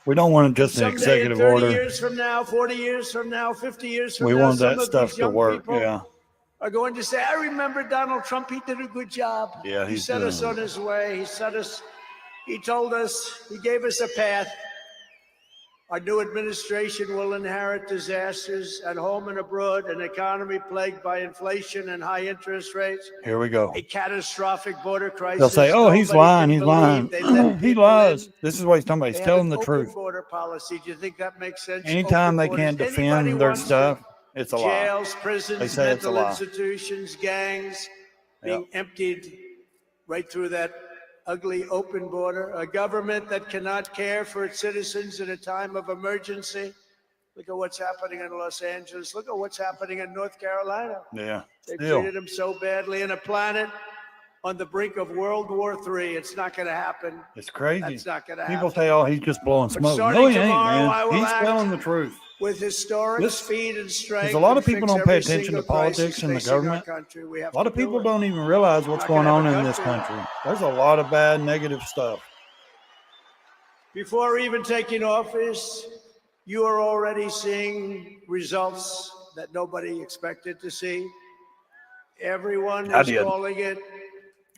We don't want just an Someday, executive 30 order. years from now, 40 years from now, 50 years from We now, want some that of stuff these to young work. people Yeah. are going to say, I remember Donald Trump. He did a good job. Yeah, he he's set us doing on his way. He told us, he gave us a path. Our new administration will inherit disasters at home and abroad, an economy plagued by inflation and high interest rates, Here we go. a catastrophic border crisis. They'll say, oh, he's Nobody lying. can He's believe lying. they let He people lies. in. This is what he's talking about. He's They have telling an the open truth. border policy. Do you think that makes sense? Anytime they Open can't borders. Anybody defend their wants to- stuff, it's a lie. Jails, prisons, They say it's a mental lie. institutions, gangs being emptied right through that ugly open border. A government that cannot care for its citizens in a time of emergency. Look at what's happening in Los Angeles. Look at what's happening in North Carolina. Yeah. They Still. treated them so badly. And a planet on the brink of World War III. It's not going to happen. It's crazy. That's not going to happen. People say, "Oh, he's just blowing But smoke." starting No, he ain't, tomorrow, I man. will He's act telling the truth. with historic Listen, speed and strength. Because a lot of and people fix don't pay every attention to single crisis politics and the facing our government. country. We have A lot to of do people it. don't even realize what's Not going gonna on have a in this country. country. There's a lot of bad, negative stuff. Before even taking office, you are already seeing results that nobody expected to see. Everyone I is did. calling it.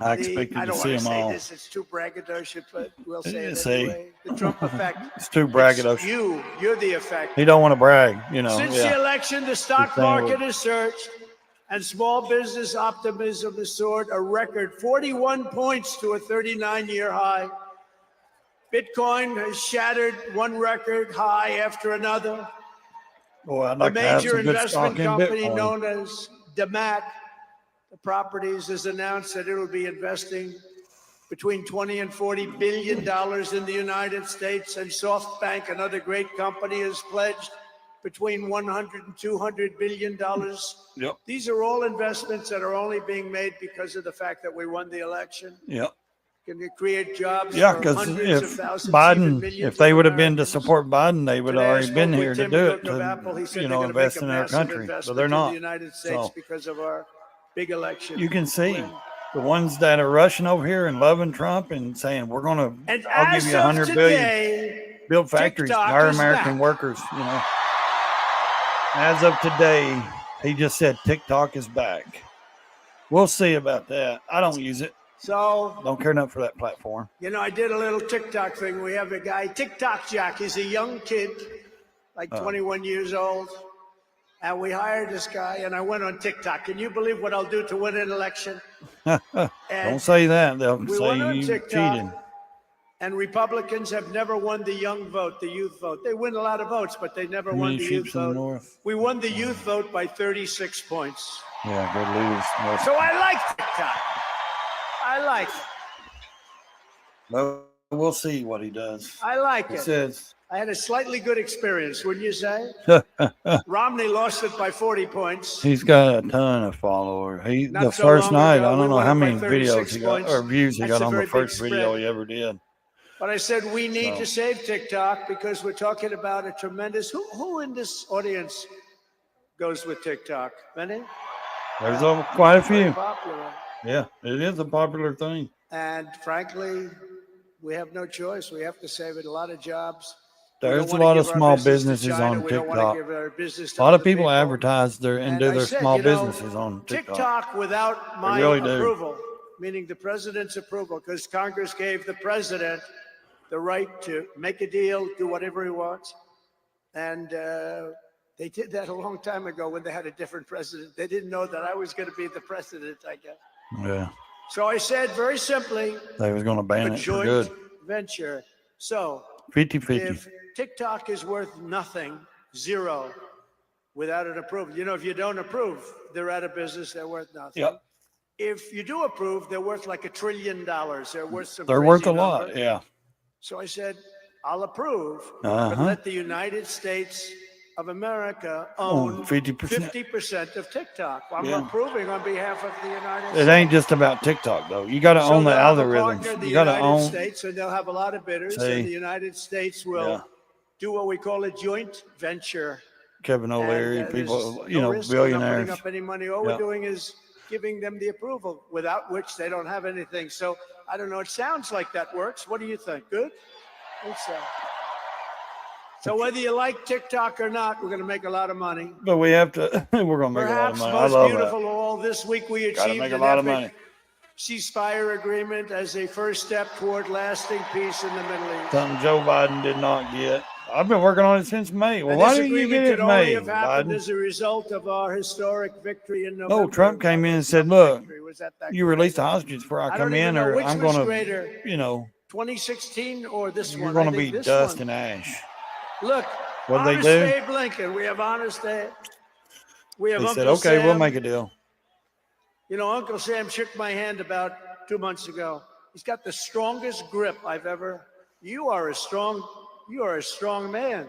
I the- expected I to don't see want to them say all. this, it's too braggadocious, but we'll say it See. anyway. The Trump effect. It's too braggadocious. You're the effect. He don't want to brag, you know. Since the Yeah. election, the stock He's saying market what- has surged and small business optimism has soared a record 41 points to a 39-year high. Bitcoin has shattered one record high after another. Boy, I'd A like to have major some good stock investment in company Bitcoin. known as DeMat Properties has announced that it will be investing between 20 and 40 billion dollars in the United States, and SoftBank, another great company, has pledged between 100 and 200 billion dollars. Yep. These are all investments that are only being made because of the fact that we won the election. Yep. Can we create jobs Yeah, for because hundreds of if thousands, even Biden, millions if they of would have been to Americans? support Biden, they would have Today I already been spoke with here to Tim do it, Cook of Apple. He said to, they're gonna invest make a in our massive country. But investment they're in not. the United States So because of our big election. you can see win. the ones that are rushing over here and loving Trump and saying, "We're going to, And I'll give as you of 100 billion, today, build factories, TikTok hire is American back. workers," you know. As of today, he just said TikTok is back. We'll see about that. I don't use it. So, Don't care enough for that platform. you know, I did a little TikTok thing. We have a guy, TikTok Jack. He's a young kid, like 21 years old. And we hired this guy, and I went on TikTok. Can you believe what I'll do to win an election? Don't say that. They'll We say went on you TikTok, cheated. and Republicans have never won the young vote, the youth vote. They win a lot of votes, but they never Too won many the sheep youth in the vote. north. We won the youth vote by 36 points. Yeah, good leaders. Yes. So I like TikTok. I like it. Well, we'll see what he does. I like He it. says, I had a slightly good experience, wouldn't you say? Romney lost it by 40 points. he's got a ton of followers. Not The so first long night, ago, I don't we know won how it by many 36 videos he got points. or views he That's got a on the very big first video spread. he ever did. But I said we need So- to save TikTok because we're talking about a tremendous. Who in this audience goes with TikTok? Many? There's quite a Very few. popular. Yeah, it is a popular thing. And frankly, we have no choice. We have to save it. A lot of jobs. There's a lot of small businesses on We don't want TikTok. to give our business A to lot of other people advertise and And do I their said, small you know, businesses on TikTok. TikTok without my really do. approval, meaning the president's approval, because Congress gave the president the right to make a deal, do whatever he wants. And they did that a long time ago when they had a different president. They didn't know that I was going to be the president, I guess. Yeah, So I said very simply, they was going to ban a it for joint good. venture. So 50-50. if TikTok is worth nothing, zero, without an approval, you know, if you don't approve, they're out of business, they're worth nothing. Yep. If you do approve, they're worth like $1 trillion. They're worth some They're crazy worth a number. lot. Yeah. So I said, I'll approve, but Uh-huh. let the United States of America Own own 50%. 50% of TikTok. I'm Yeah. approving on behalf of the United It States. ain't just about TikTok though. You got to So own the they'll have a partner, algorithms. the You got to United own. States, and they'll have a lot of bidders, See? and the United States will Yeah. do what we call a joint venture. Kevin And, O'Leary, there's people, no risk. We're not billionaires. putting up any money. All Yeah. we're doing is giving them the approval, without which they don't have anything. So I don't know. It sounds like that works. What do you think? Good? Think so. So whether you like TikTok or not, we're going to make a lot of money. But we have to. We're gonna make Perhaps a lot of money. I most love beautiful that. of all, this week we Gotta achieved make a an lot of epic money. ceasefire agreement as a first step toward lasting peace in the Middle East. Something Joe Biden did not get. I've been working on it since May. Well, And why this didn't you agreement get it could in only May, have happened Biden? as a result of our historic victory in November. No, Trump came in and said, "Look, Was that that you great? release the hostages before I I come don't even in, know or which I'm was gonna, greater, 2016 or this you're one. gonna I be think this dust one. and ash." Look, What'd they honest do? Abe Lincoln. We have honest Abe. We have They Uncle said, "Okay, we'll Sam. make a deal." You know, Uncle Sam shook my hand about 2 months ago. He's got the strongest grip I've ever. You are a strong man.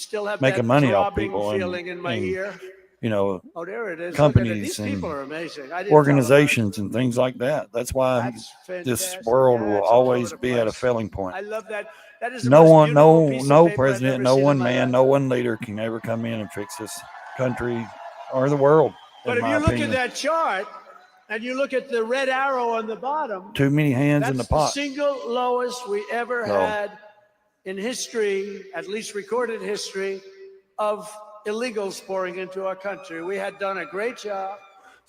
still have making that money off throbbing people feeling in my ear. Oh, there it is. Look at it. companies These and people are amazing. I didn't organizations and things like that. That's why That's this fantastic. world Yeah, will it's all over always the be at a place. failing point. I love that. That is the No most one, beautiful piece of no paper I've president, ever no seen in one my man, life. no one leader can ever come in and fix this country or the world. But in if my you look opinion. at that chart and you look at the red arrow on the bottom, Too many hands in the that's the pot. single lowest we ever So- had in history, at least recorded history, of illegals pouring into our country. We had done a great job.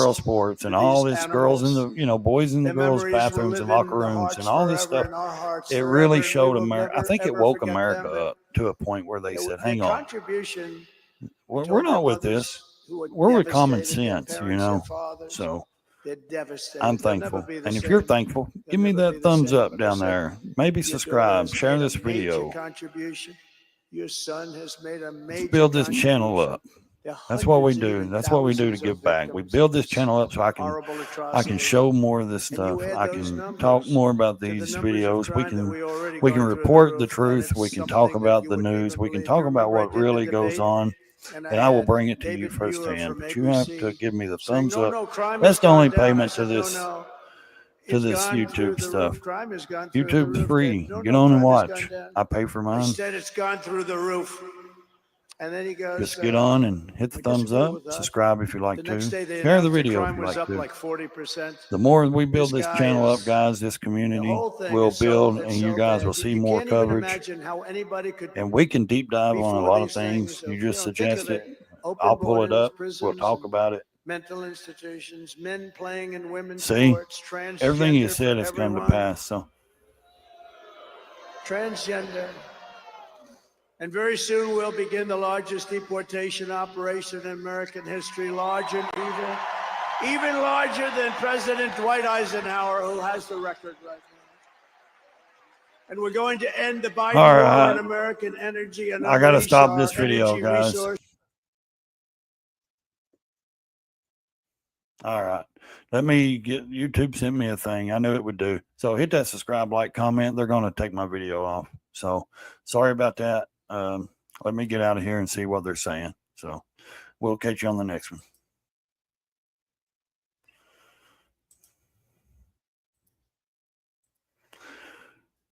girl sports and to all these this girls in the, animals. you know, boys in the Their girls' memories will bathrooms live and in locker the rooms hearts and all this forever, stuff. in our hearts It forever, really and we showed will America. I never, think it ever woke forget America them. up to a point where they And said, their hang on, contribution we're not with this. We're with common sense, you know. So I'm thankful. And if you're thankful, give me that thumbs up down there. Maybe subscribe, share this video. Your son has made a major Let's build this channel up. That's what we do. That's what we do to give back. We build this channel up so I can show more of this stuff. I can talk more about these videos. We can report the truth. We can talk about the news. We can talk about what really goes on. And I will bring it to you firsthand. But you have to give me the thumbs up. That's the only payment to this YouTube stuff. YouTube's free. Get on and watch. I pay for mine. Instead, it's gone through the roof. And then he goes, just get on and hit the thumbs up. Subscribe if you like to. Share the video if you like to. Like 40%. The more we build this channel up, guys, this community will build, and you guys will see more coverage. And we can deep dive on a lot of things. You just suggest it. I'll pull it up. We'll talk about it. Mental institutions, men playing in women's See, sports, transgender, everything you said has come to pass. So transgender. And very soon we'll begin the largest deportation operation in American history, larger, even larger than President Dwight Eisenhower, who has the record right now. And we're going to end the Biden war on American energy. And I got to stop this video, guys. All right. Let me get, YouTube sent me a thing. I knew it would do. So hit that subscribe, like, comment. They're going to take my video off. So sorry about that. Let me get out of here and see what they're saying. So we'll catch you on the next one.